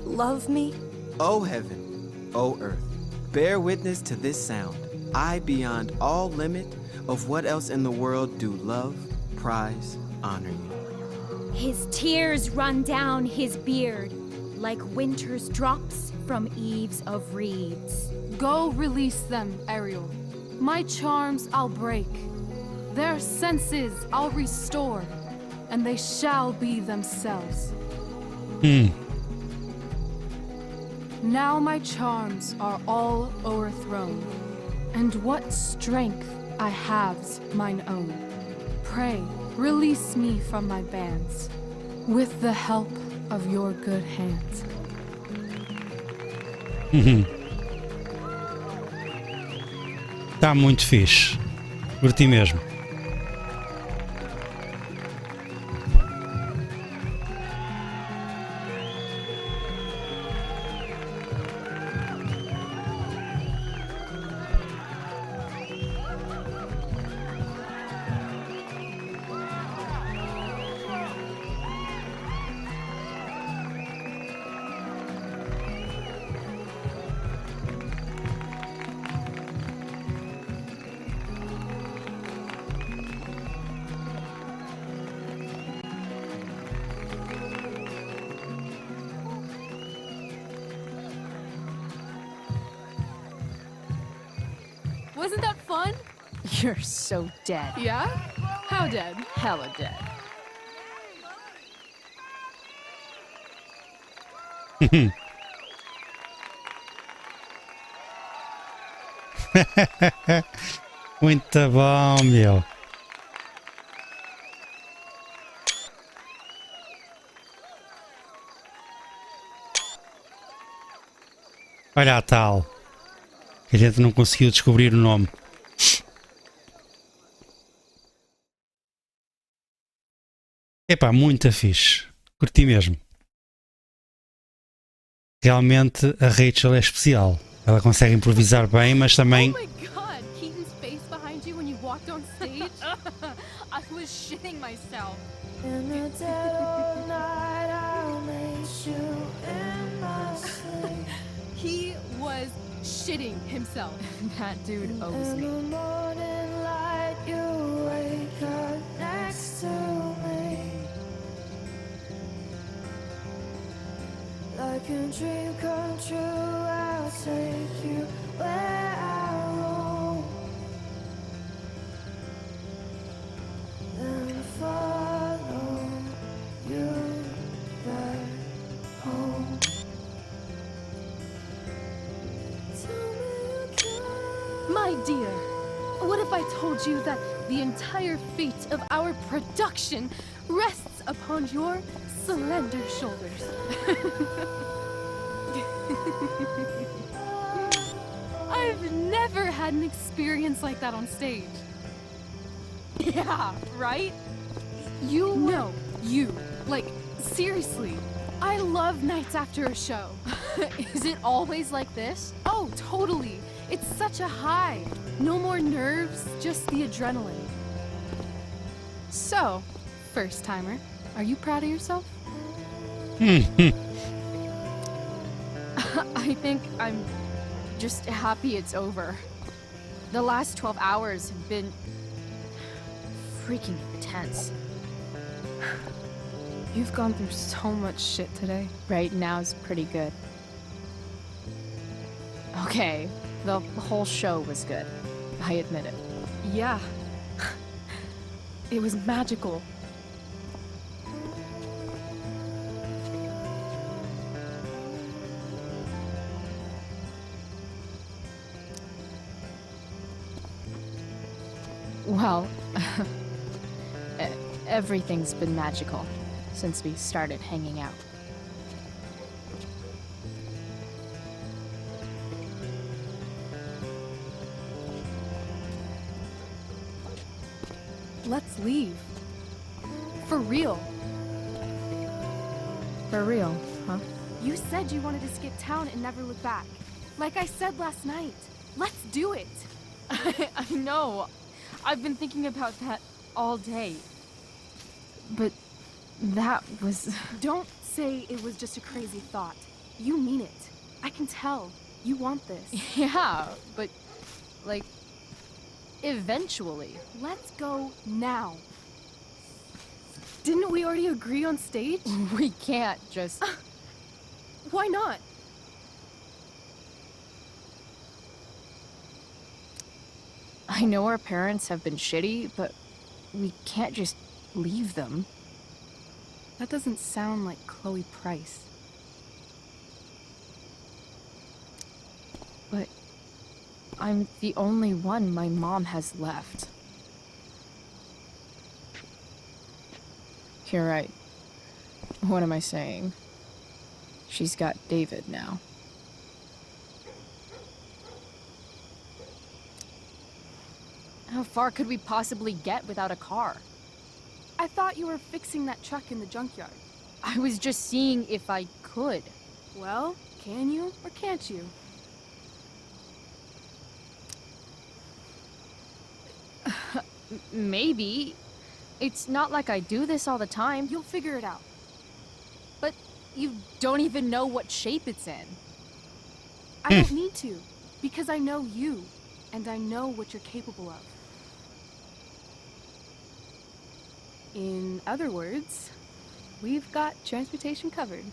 love me? O heaven, O earth, bear witness to this sound. I, beyond all limit of what else in the world do love, prize, honor you. His tears run down his beard like winter's drops from eaves of reeds. Go release them, Ariel. My charms I'll break. Their senses I'll restore, and they shall be themselves. Now my charms are all o'erthrown, and what strength I have's mine own. Pray, release me from my bands, with the help of your good hands. Tá muito fixe. Curti mesmo. Wasn't that fun? You're so dead. Yeah? How dead? Hella dead. Muito bom, meu. Olha a tal. Que a gente não conseguiu descobrir o nome. Epá, muito fixe. Curti mesmo. Realmente a Rachel é especial. Ela consegue improvisar bem, mas também... Oh my god, Keaton's face behind you when you walked on stage? I was shitting myself. In the dead of night, I'll make you in my sleep. He was shitting himself. That dude owes In me. the morning light, you wake up next to me. Like a dream come true, I'll take you where I roam. Then follow you back home. My dear, what if I told you that the entire fate of our production rests upon your slender shoulders? I've never had an experience like that on stage. Yeah, right? You? No, you. Like, seriously. I love nights after a show. Is it always like this? Oh, totally. It's such a high. No more nerves, just the adrenaline. So, first timer, are you proud of yourself? I think I'm just happy it's over. The last 12 hours have been freaking intense. You've gone through so much shit today. Right now is pretty good. Okay, the whole show was good. I admit it. Yeah. It was magical. Well, everything's been magical since we started hanging out. Let's leave. For real. For real, huh? You said you wanted to skip town and never look back. Like I said last night. Let's do it. I know. I've been thinking about that all day. But that was... Don't say it was just a crazy thought. You mean it. I can tell. You want this. Yeah, but... like... eventually. Let's go now. Didn't we already agree on stage? We can't just... Why not? I know our parents have been shitty, but we can't just leave them. That doesn't sound like Chloe Price. But I'm the only one my mom has left. You're right. What am I saying? She's got David now. How far could we possibly get without a car? I thought you were fixing that truck in the junkyard. I was just seeing if I could. Well, can you or can't you? Maybe. It's not like I do this all the time. You'll figure it out. But you don't even know what shape it's in. I don't need to, because I know you, and I know what you're capable of. In other words, we've got transportation covered.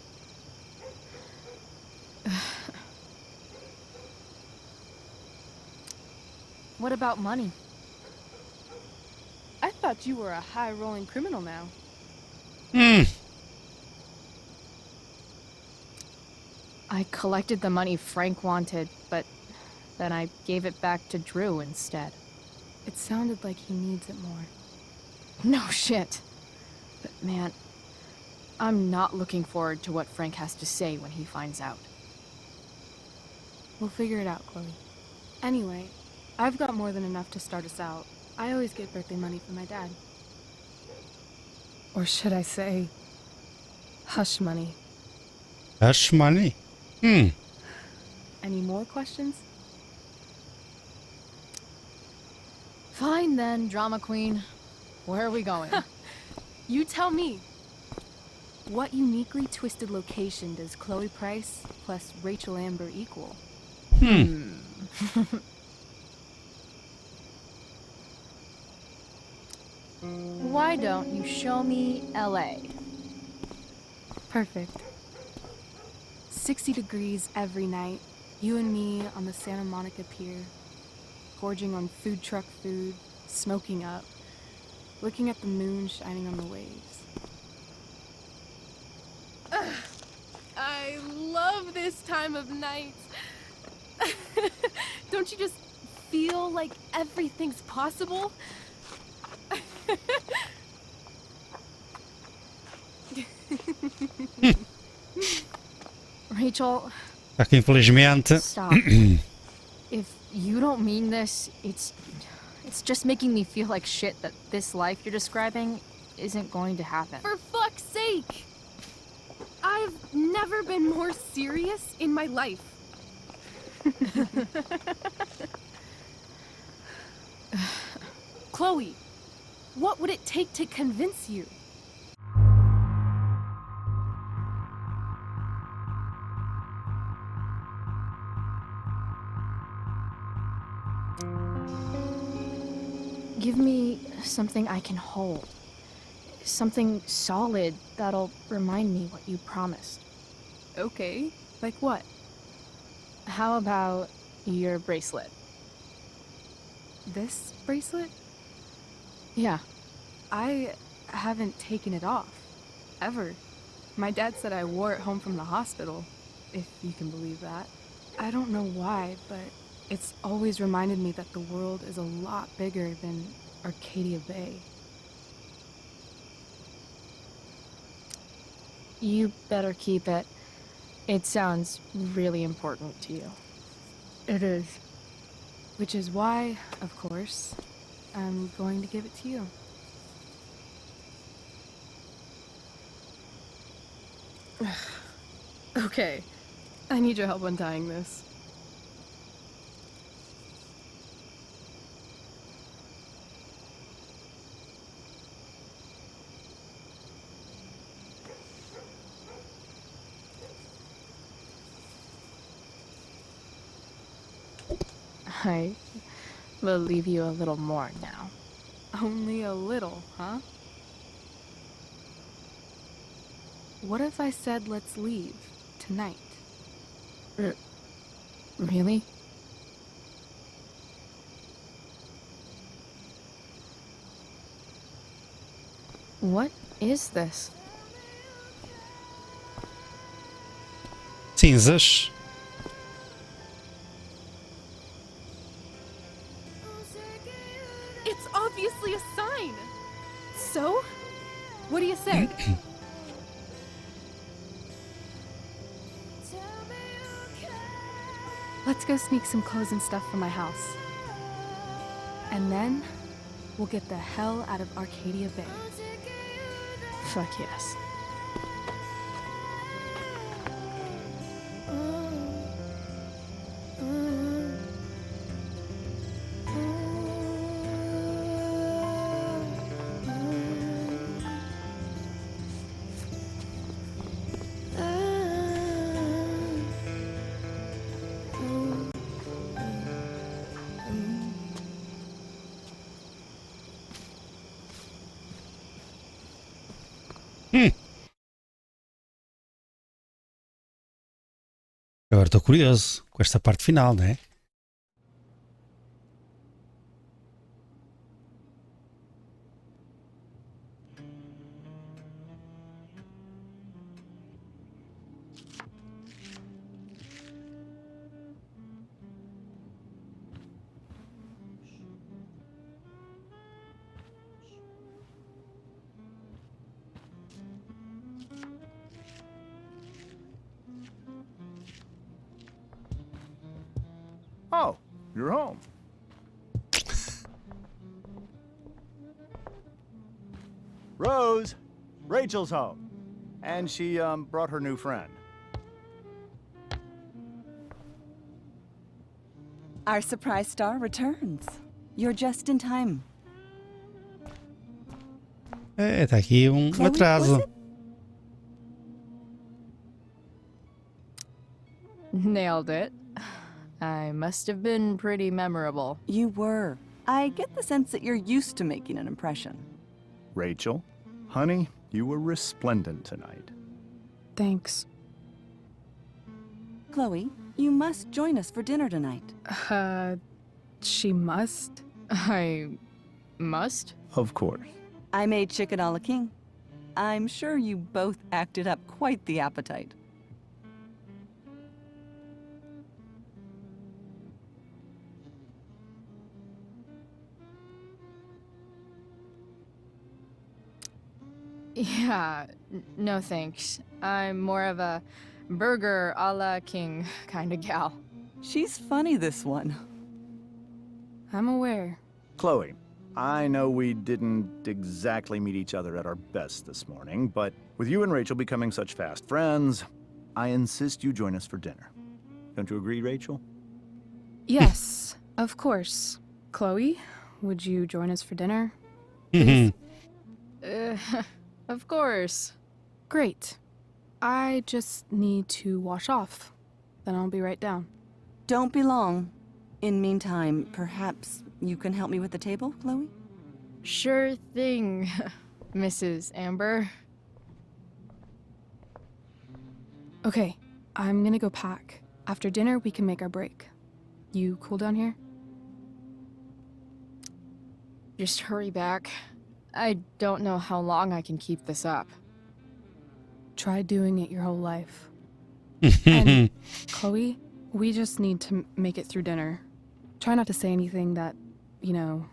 What about money? I thought you were a high-rolling criminal now. I collected the money Frank wanted, but then I gave it back to Drew instead. It sounded like he needs it more. No shit. But man, I'm not looking forward to what Frank has to say when he finds out. We'll figure it out, Chloe. Anyway, I've got more than enough to start us out. I always get birthday money from my dad. Or should I say, hush money. Hush money? Any more questions? Fine then, drama queen. Where are we going? You tell me. What uniquely twisted location does Chloe Price plus Rachel Amber equal? Why don't you show me LA? Perfect. 60 degrees every night. You and me on the Santa Monica Pier. Gorging on food truck food. Smoking up. Looking at the moon shining on the waves. I love this time of night. Don't you just feel like everything's possible? Rachel, Só que infelizmente. stop. If you don't mean this, it's just making me feel like shit that this life you're describing isn't going to happen. For fuck's sake! I've never been more serious in my life. Chloe, what would it take to convince you? Give me something I can hold. Something solid that'll remind me what you promised. Okay, like what? How about your bracelet? This bracelet? Yeah. I haven't taken it off. Ever. My dad said I wore it home from the hospital, if you can believe that. I don't know why, but it's always reminded me that the world is a lot bigger than Arcadia Bay. You better keep it. It sounds really important to you. It is. Which is why, of course, I'm going to give it to you. Okay, I need your help untying this. I will leave you a little more now. Only a little, huh? What if I said let's leave tonight? Really? What is this? Cinzas. It's obviously a sign! So? What do you say? Let's go sneak some clothes and stuff from my house. And then, we'll get the hell out of Arcadia Bay. Fuck yes. Agora estou curioso com esta parte final, não é? Oh, you're home. Rose, Rachel's home. And she, brought her new friend. Our surprise star returns. You're just in time. É, está aqui Chloe, atraso. was it? Nailed it. I must have been pretty memorable. You were. I get the sense that you're used to making an impression. Rachel, honey, you were resplendent tonight. Thanks. Chloe, you must join us for dinner tonight. She must? I must? Of course. I made chicken a la king. I'm sure you both acted up quite the appetite. Yeah, no thanks. I'm more of a burger a la king kind of gal. She's funny, this one. I'm aware. Chloe, I know we didn't exactly meet each other at our best this morning, but with you and Rachel becoming such fast friends, I insist you join us for dinner. Don't you agree, Rachel? Yes, of course. Chloe, would you join us for dinner? Of course. Great. I just need to wash off. Then I'll be right down. Don't be long. In meantime, perhaps you can help me with the table, Chloe? Sure thing, Mrs. Amber. Okay, I'm gonna go pack. After dinner, we can make our break. You cool down here? Just hurry back. I don't know how long I can keep this up. Try doing it your whole life. And Chloe, we just need to make it through dinner. Try not to say anything that, you know...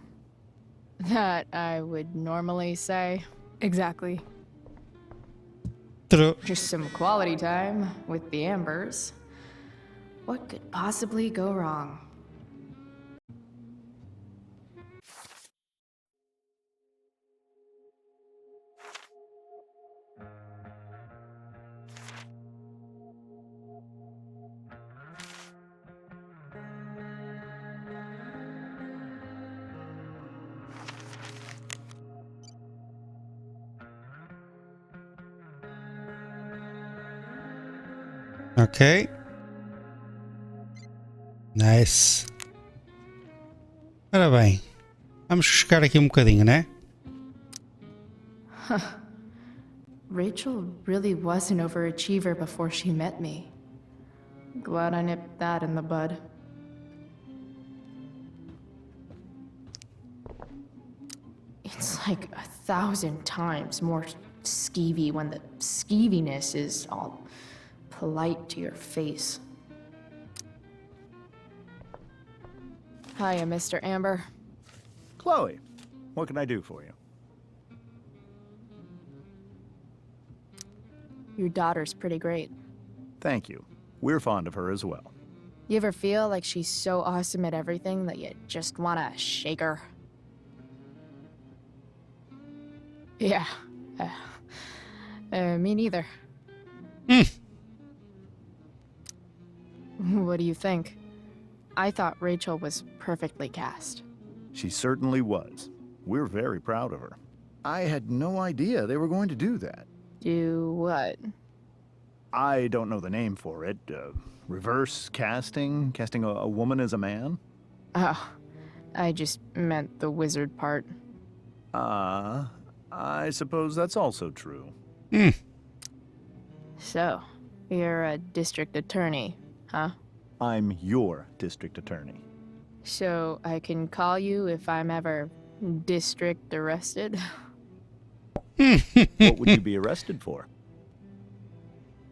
That I would normally say. Exactly. True. Just some quality time with the Ambers. What could possibly go wrong? Ok. Nice. Ora bem. Vamos buscar aqui um bocadinho, né? Huh. Rachel really was an overachiever before she met me. Glad I nipped that in the bud. It's like 1,000 times more skeevy when the skeeviness is all polite to your face. Hiya, Mr. Amber. Chloe, what can I do for you? Your daughter's pretty great. Thank you. We're fond of her as well. You ever feel like she's so awesome at everything that you just wanna shake her? Yeah. Me neither. What do you think? I thought Rachel was perfectly cast. She certainly was. We're very proud of her. I had no idea they were going to do that. Do what? I don't know the name for it. Reverse casting? Casting a woman as a man? Oh, I just meant the wizard part. I suppose that's also true. So, you're a district attorney, huh? I'm your district attorney. So I can call you if I'm ever district arrested? What would you be arrested for?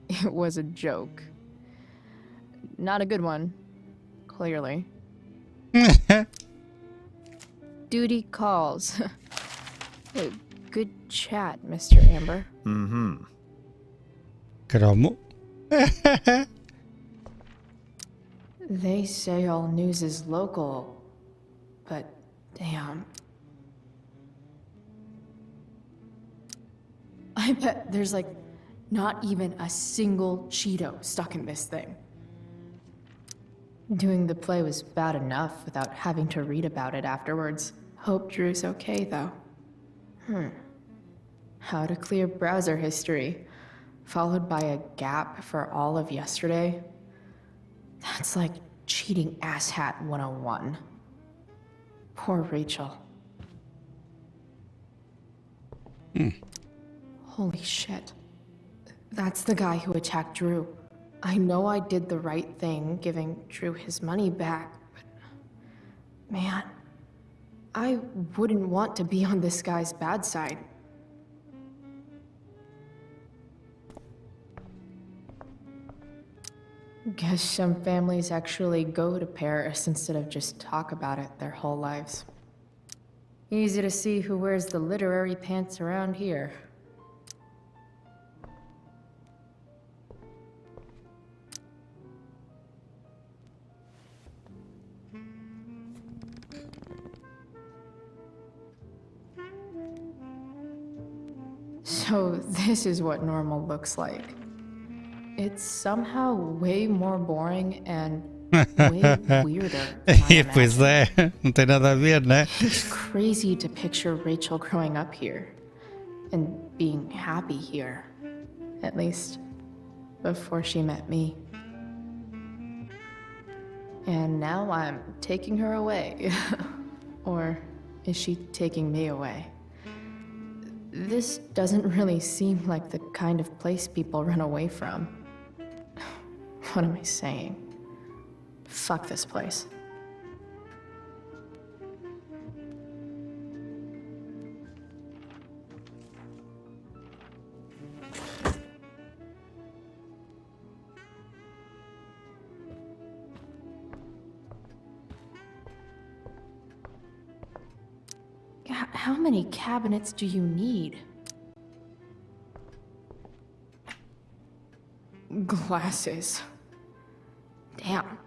It was a joke. Not a good one, clearly. Duty calls. Good chat, Mr. Amber. Mm-hmm. Cromo. They say all news is local, but damn. I bet there's like not even a single Cheeto stuck in this thing. Doing the play was bad enough without having to read about it afterwards. Hope Drew's okay, though. How to clear browser history, followed by a gap for all of yesterday. That's like cheating asshat 101. Poor Rachel. Holy shit. That's the guy who attacked Drew. I know I did the right thing, giving Drew his money back, but... man, I wouldn't want to be on this guy's bad side. Guess some families actually go to Paris instead of just talk about it their whole lives. Easy to see who wears the literary pants around here. So this is what normal looks like. It's somehow way more boring and way weirder than I Pois é, não tem nada a ver, né? It's crazy to picture Rachel growing up here and being happy here, at least before she met me. And now I'm taking her away. Or is she taking me away? This doesn't really seem like the kind of place people run away from. What am I saying? Fuck this place. How many cabinets do you need? Glasses. Damn.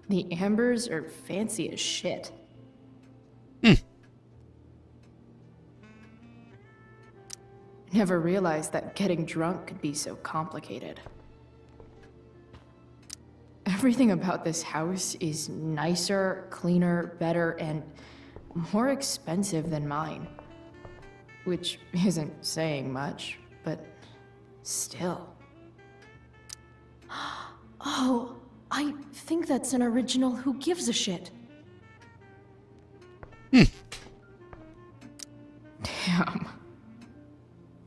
The ambers are fancy as shit. Never realized that getting drunk could be so complicated. Everything about this house is nicer, cleaner, better, and more expensive than mine. Which isn't saying much, but still. Oh, I think that's an original Who Gives a Shit. Damn.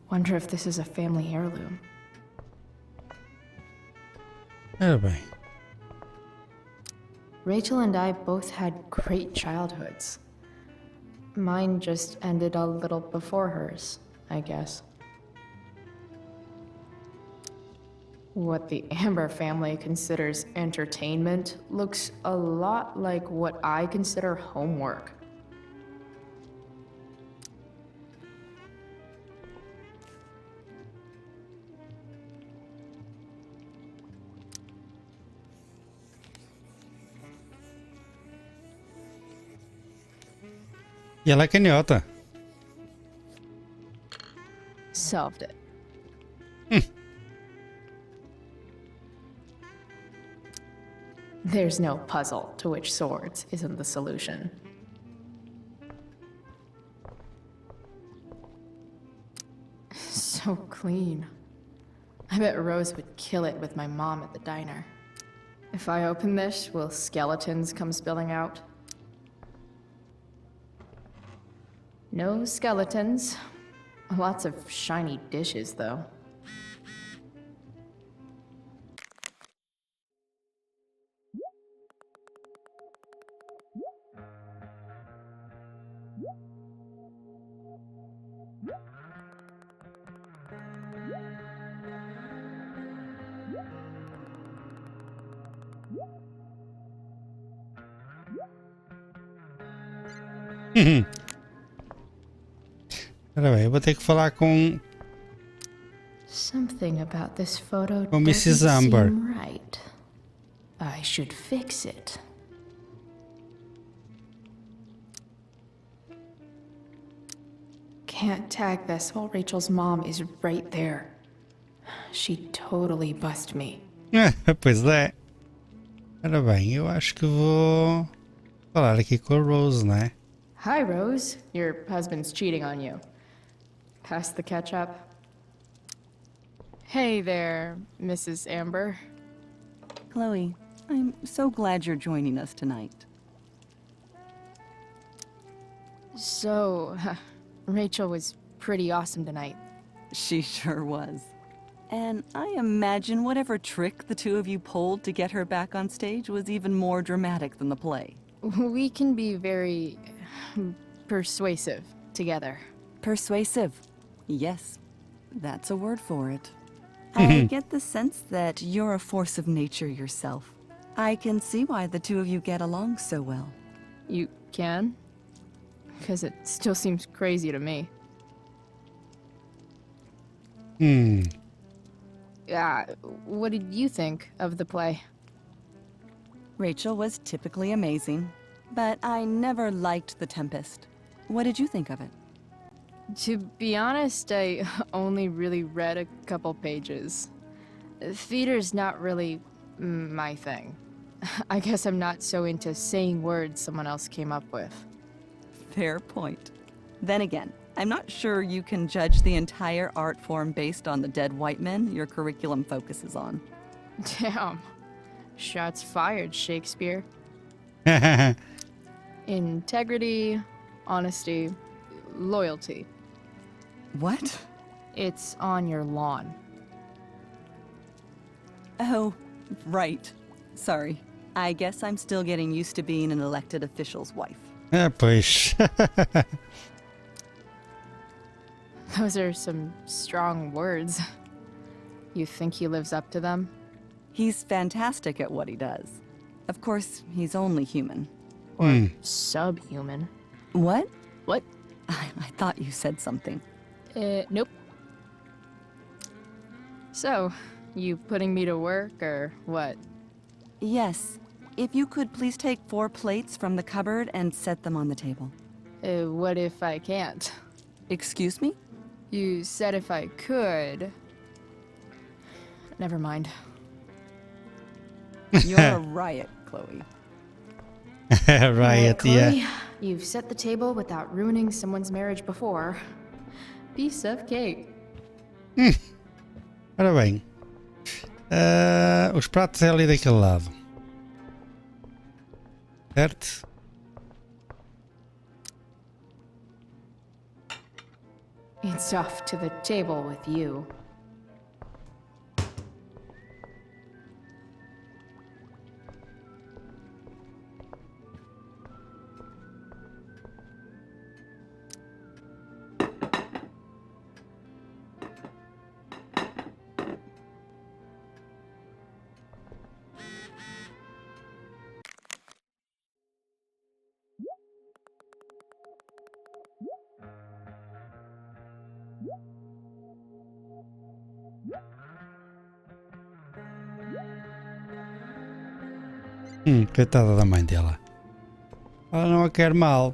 Wonder if this is a family heirloom. Ora bem. Rachel and I both had great childhoods. Mine just ended a little before hers, I guess. What the Amber family considers entertainment looks a lot like what I consider homework. E ela é canhota. Solved it. There's no puzzle to which swords isn't the solution. So clean. I bet Rose would kill it with my mom at the diner. If I open this, will skeletons come spilling out? No skeletons. Lots of shiny dishes, though. Ora bem, eu vou ter que falar com Something about this photo Com Mrs. doesn't Amber. seem right. I should fix it. Can't tag this while Rachel's mom is right there. She'd totally bust me. Pois é. Ora bem, eu acho que vou falar aqui com a Rose, né? Hi, Rose. Your husband's cheating on you. Pass the ketchup. Hey there, Mrs. Amber. Chloe, I'm so glad you're joining us tonight. So, Rachel was pretty awesome tonight. She sure was. And I imagine whatever trick the two of you pulled to get her back on stage was even more dramatic than the play. We can be very persuasive together. Persuasive. Yes, that's a word for it. I get the sense that you're a force of nature yourself. I can see why the two of you get along so well. You can? Because it still seems crazy to me. What did you think of the play? Rachel was typically amazing, but I never liked The Tempest. What did you think of it? To be honest, I only really read a couple pages. Theater's not really my thing. I guess I'm not so into saying words someone else came up with. Fair point. Then again, I'm not sure you can judge the entire art form based on the dead white men your curriculum focuses on. Damn. Shots fired, Shakespeare. Integrity, honesty, loyalty. What? It's on your lawn. Oh, right. Sorry. I guess I'm still getting used to being an elected official's wife. Pois. Those are some strong words. You think he lives up to them? He's fantastic at what he does. Of course, he's only human. Or subhuman. What? What? I thought you said something. Nope. So, you putting me to work, or what? Yes. If you could please take 4 plates from the cupboard and set them on the table. What if I can't? Excuse me? You said if I could. Never mind. You're a riot, Chloe. Riot, Chloe, yeah. You've set the table without ruining someone's marriage before. Piece of cake. Ora bem. Os pratos é ali daquele lado. Certo? It's off to the table with you. Coitada da mãe dela. Ela não a quer mal.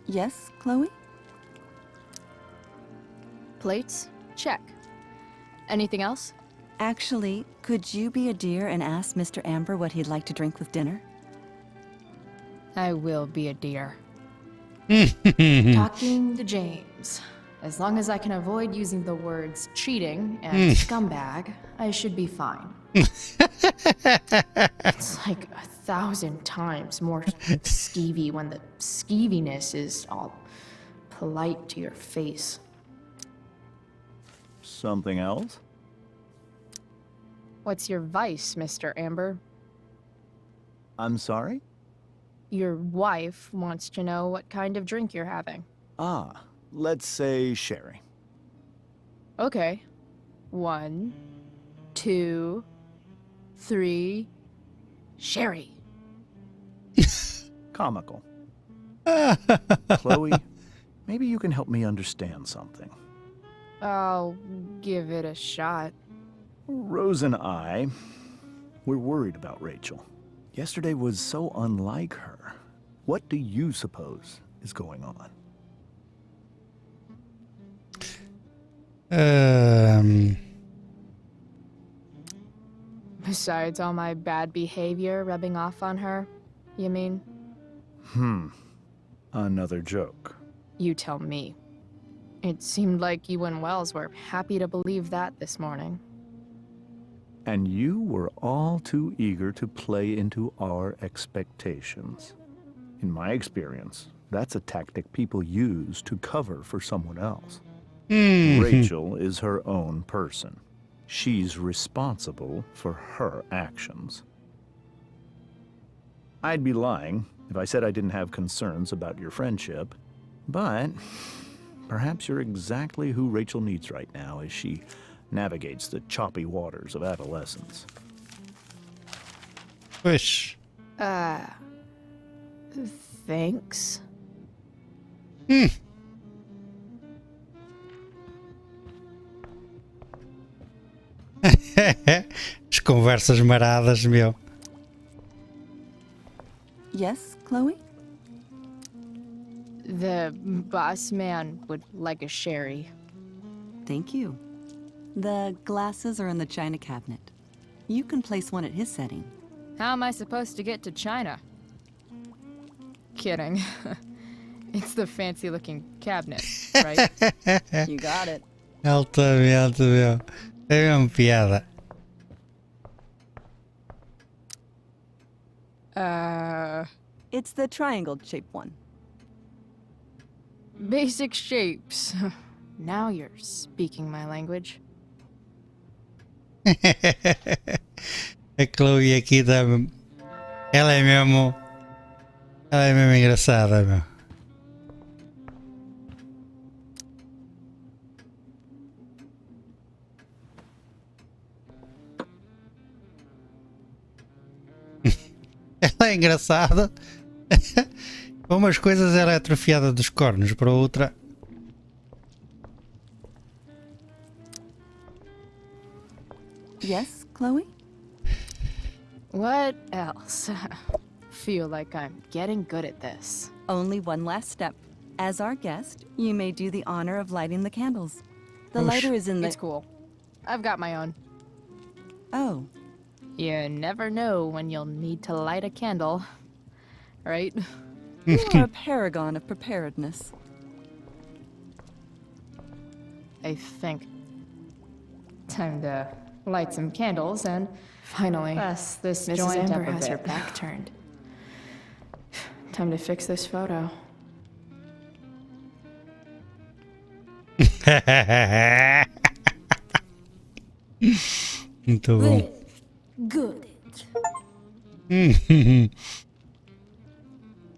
Yes, Chloe? Plates? Check. Anything else? Actually, could you be a dear and ask Mr. Amber what he'd like to drink with dinner? I will be a dear. Talking to James. As long as I can avoid using the words cheating and scumbag, I should be fine. It's like 1,000 times more skeevy when the skeeviness is all polite to your face. Something else? What's your vice, Mr. Amber? I'm sorry? Your wife wants to know what kind of drink you're having. Ah, let's say sherry. Okay. 1, 2, 3. Sherry. Comical. Chloe, maybe you can help me understand something. I'll give it a shot. Rose and I, we're worried about Rachel. Yesterday was so unlike her. What do you suppose is going on? Besides all my bad behavior rubbing off on her, you mean? Another joke. You tell me. It seemed like you and Wells were happy to believe that this morning. And you were all too eager to play into our expectations. In my experience, that's a tactic people use to cover for someone else. Rachel is her own person. She's responsible for her actions. I'd be lying if I said I didn't have concerns about your friendship, but perhaps you're exactly who Rachel needs right now as she navigates the choppy waters of adolescence. Pois. Thanks. As conversas maradas, meu. Yes, Chloe? The boss man would like a sherry. Thank you. The glasses are in the china cabinet. You can place one at his setting. How am I supposed to get to China? Kidding. It's the fancy-looking cabinet, right? You got it. Altamente, meu. É uma piada. It's the triangle-shaped one. Basic shapes. Now you're speaking my language. A Chloe aqui dá. Ela é mesmo engraçada, meu. Ela é engraçada. Para umas coisas ela é atrofiada dos cornos, para outra. Yes, Chloe? What else? Feel like I'm getting good at this. Only one last step. As our guest, you may do the honor of lighting the candles. The lighter is in the... It's cool. I've got my own. Oh. You never know when you'll need to light a candle, right? You are a paragon of preparedness. I think. Time to light some candles and finally bust this Mrs. joint Amber up a has her bit. back turned. Time to fix this photo. Muito bom. Good.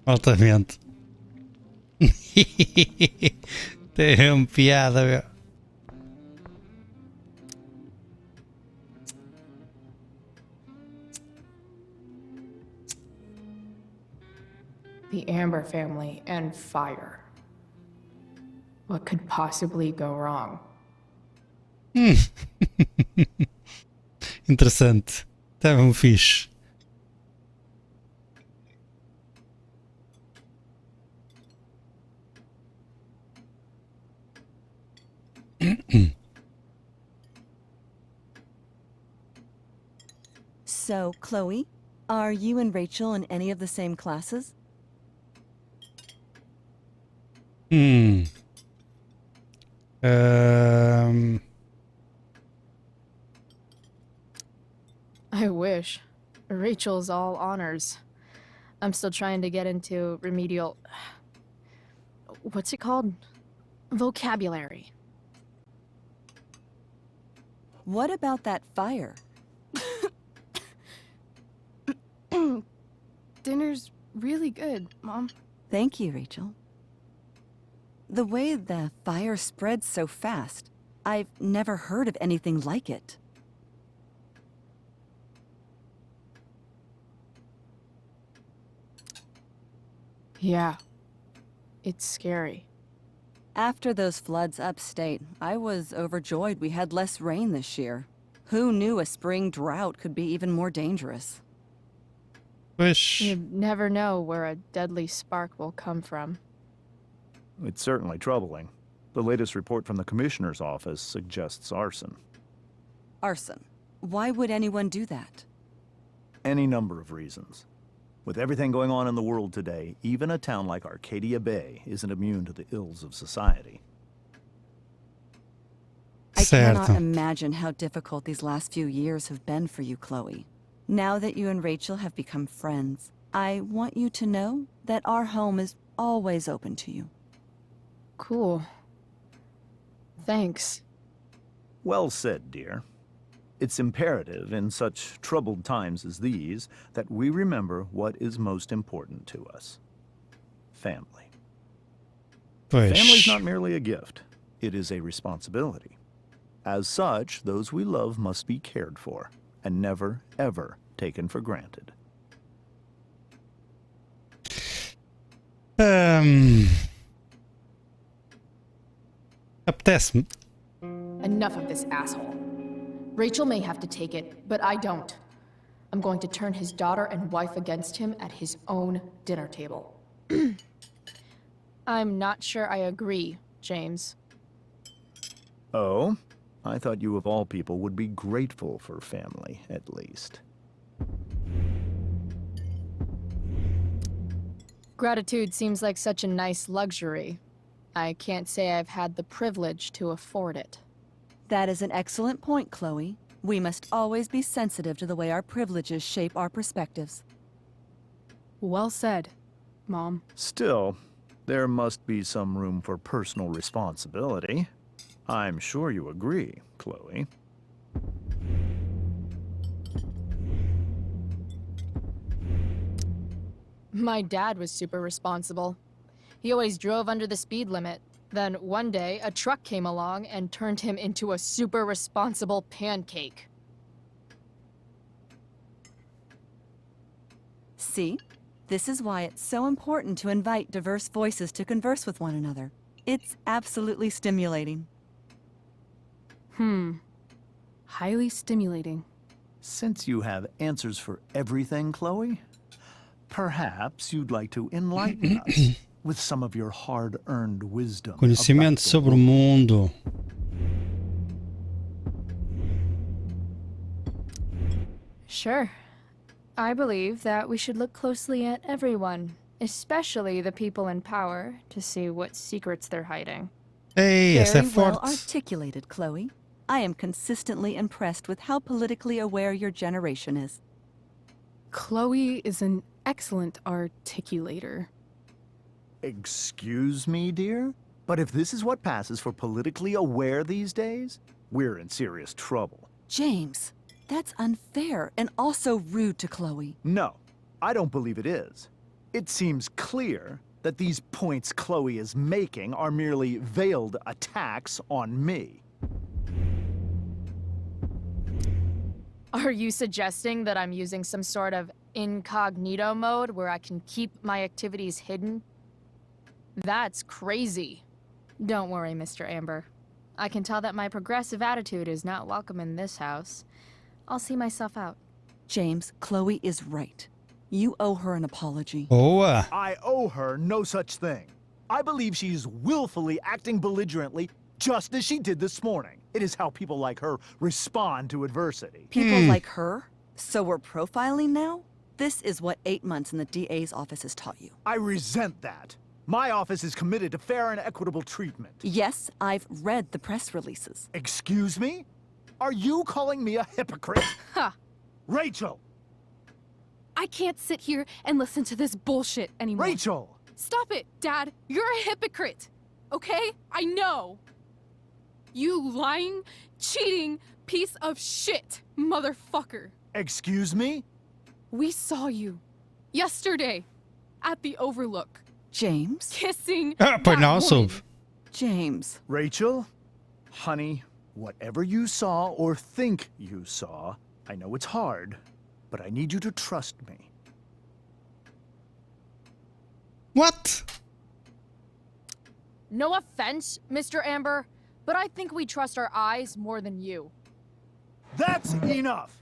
Altamente. Tem piada, meu. The Amber family and fire. What could possibly go wrong? Interessante. Estava um fixe. So, Chloe, are you and Rachel in any of the same classes? I wish. Rachel's all honors. I'm still trying to get into remedial... What's it called? Vocabulary. What about that fire? Dinner's really good, Mom. Thank you, Rachel. The way the fire spreads so fast, I've never heard of anything like it. Yeah. It's scary. After those floods upstate, I was overjoyed we had less rain this year. Who knew a spring drought could be even more dangerous? Wish. You never know where a deadly spark will come from. It's certainly troubling. The latest report from the Commissioner's office suggests arson. Arson. Why would anyone do that? Any number of reasons. With everything going on in the world today, even a town like Arcadia Bay isn't immune to the ills of society. I cannot imagine how difficult these last few years have been for you, Chloe. Now that you and Rachel have become friends, I want you to know that our home is always open to you. Cool. Thanks. Well said, dear. It's imperative in such troubled times as these that we remember what is most important to us. Family. Family's not merely a gift. It is a responsibility. As such, those we love must be cared for and never, ever taken for granted. Apetece-me. Enough of this asshole. Rachel may have to take it, but I don't. I'm going to turn his daughter and wife against him at his own dinner table. I'm not sure I agree, James. Oh? I thought you of all people would be grateful for family, at least. Gratitude seems like such a nice luxury. I can't say I've had the privilege to afford it. That is an excellent point, Chloe. We must always be sensitive to the way our privileges shape our perspectives. Well said, Mom. Still, there must be some room for personal responsibility. I'm sure you agree, Chloe. My dad was super responsible. He always drove under the speed limit. Then one day, a truck came along and turned him into a super responsible pancake. See? This is why it's so important to invite diverse voices to converse with one another. It's absolutely stimulating. Highly stimulating. Since you have answers for everything, Chloe, perhaps you'd like to enlighten us with some of your hard-earned wisdom. Conhecimento sobre o mundo. Sure. I believe that we should look closely at everyone, especially the people in power, to see what secrets they're hiding. Ei, essa é Very well forte. articulated, Chloe. I am consistently impressed with how politically aware your generation is. Chloe is an excellent articulator. Excuse me, dear? But if this is what passes for politically aware these days, we're in serious trouble. James, that's unfair and also rude to Chloe. No, I don't believe it is. It seems clear that these points Chloe is making are merely veiled attacks on me. Are you suggesting that I'm using some sort of incognito mode where I can keep my activities hidden? That's crazy. Don't worry, Mr. Amber. I can tell that my progressive attitude is not welcome in this house. I'll see myself out. James, Chloe is right. You owe her an apology. Boa. I owe her no such thing. I believe she's willfully acting belligerently just as she did this morning. It is how people like her respond to adversity. People like her? So we're profiling now? This is what 8 months in the DA's office has taught you. I resent that. My office is committed to fair and equitable treatment. Yes, I've read the press releases. Excuse me? Are you calling me a hypocrite? Ha! Rachel! I can't sit here and listen to this bullshit anymore. Rachel! Stop it, Dad. You're a hypocrite. Okay? I know. You lying, cheating piece of shit, motherfucker. Excuse me? We saw you yesterday at the Overlook. James? Kissing Pois that não, woman. soube. James. Rachel? Honey, whatever you saw or think you saw, I know it's hard, but I need you to trust me. What? No offense, Mr. Amber, but I think we trust our eyes more than you. That's enough!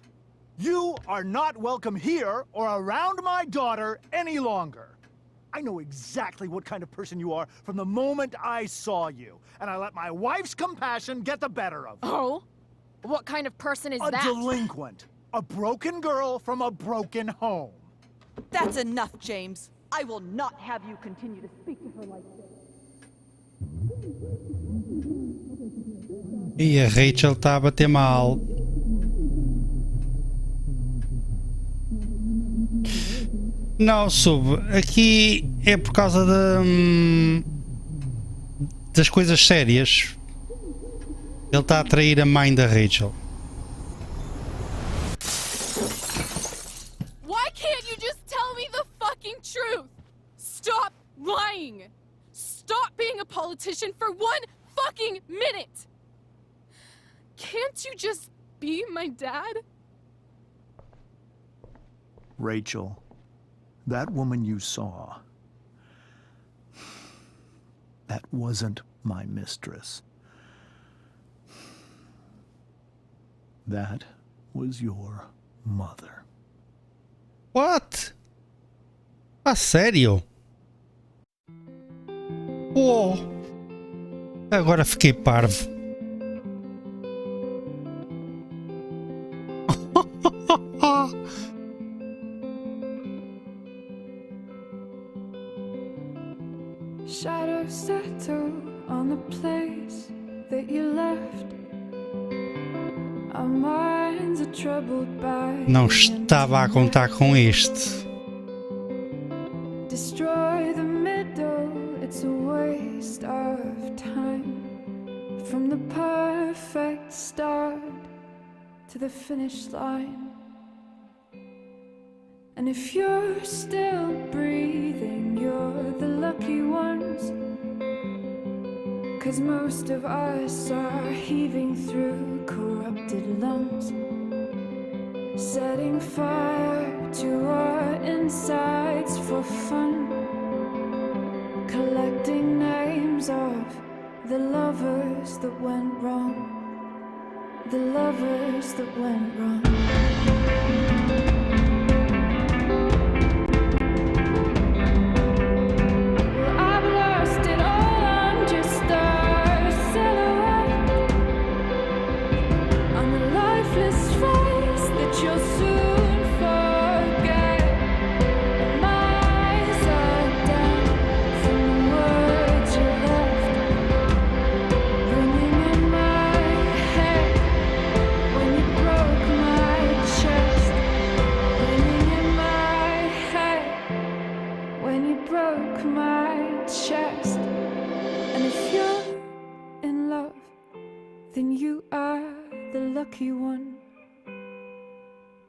You are not welcome here or around my daughter any longer. I know exactly what kind of person you are from the moment I saw you, and I let my wife's compassion get the better of me. Oh? What kind of person is A that? delinquent. A broken girl from a broken home. That's enough, James. I will not have you continue to speak to her like this. E a Rachel está a bater mal. Não, soube. Aqui é por causa das coisas sérias. Ele está a trair a mãe da Rachel. Why can't you just tell me the fucking truth? Stop lying. Stop being a politician for 1 fucking minute. Can't you just be my dad? Rachel, that woman you saw, that wasn't my mistress. That was your mother. What? A sério? Oh. Agora fiquei parvo. Shadows settle on the place that you left. Our minds are troubled by Não estava a contar com este. destroy the middle, it's a waste of time. From the perfect start to the finish line. And if you're still breathing, you're the lucky ones. 'Cause most of us are heaving through corrupted lungs, setting fire to our insides for fun, collecting names of the lovers that went wrong, the lovers that went wrong. I've lost it all, I'm just a silhouette on the lifeless face that you'll soon forget. My eyes are down from the words you left.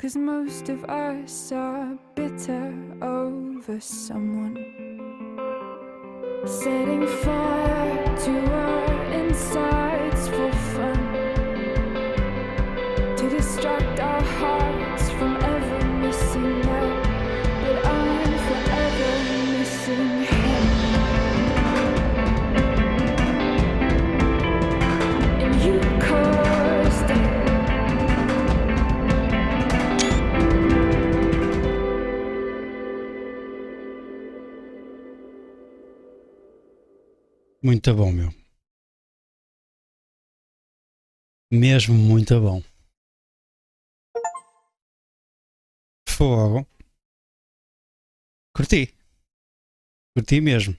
'cause most of us are bitter over someone. Setting fire to our insides for fun, to distract our hearts from ever missing out. But I'm forever missing him. And you caused it. Muito bom, meu. Mesmo muito bom. Fogo. Curti. Curti mesmo.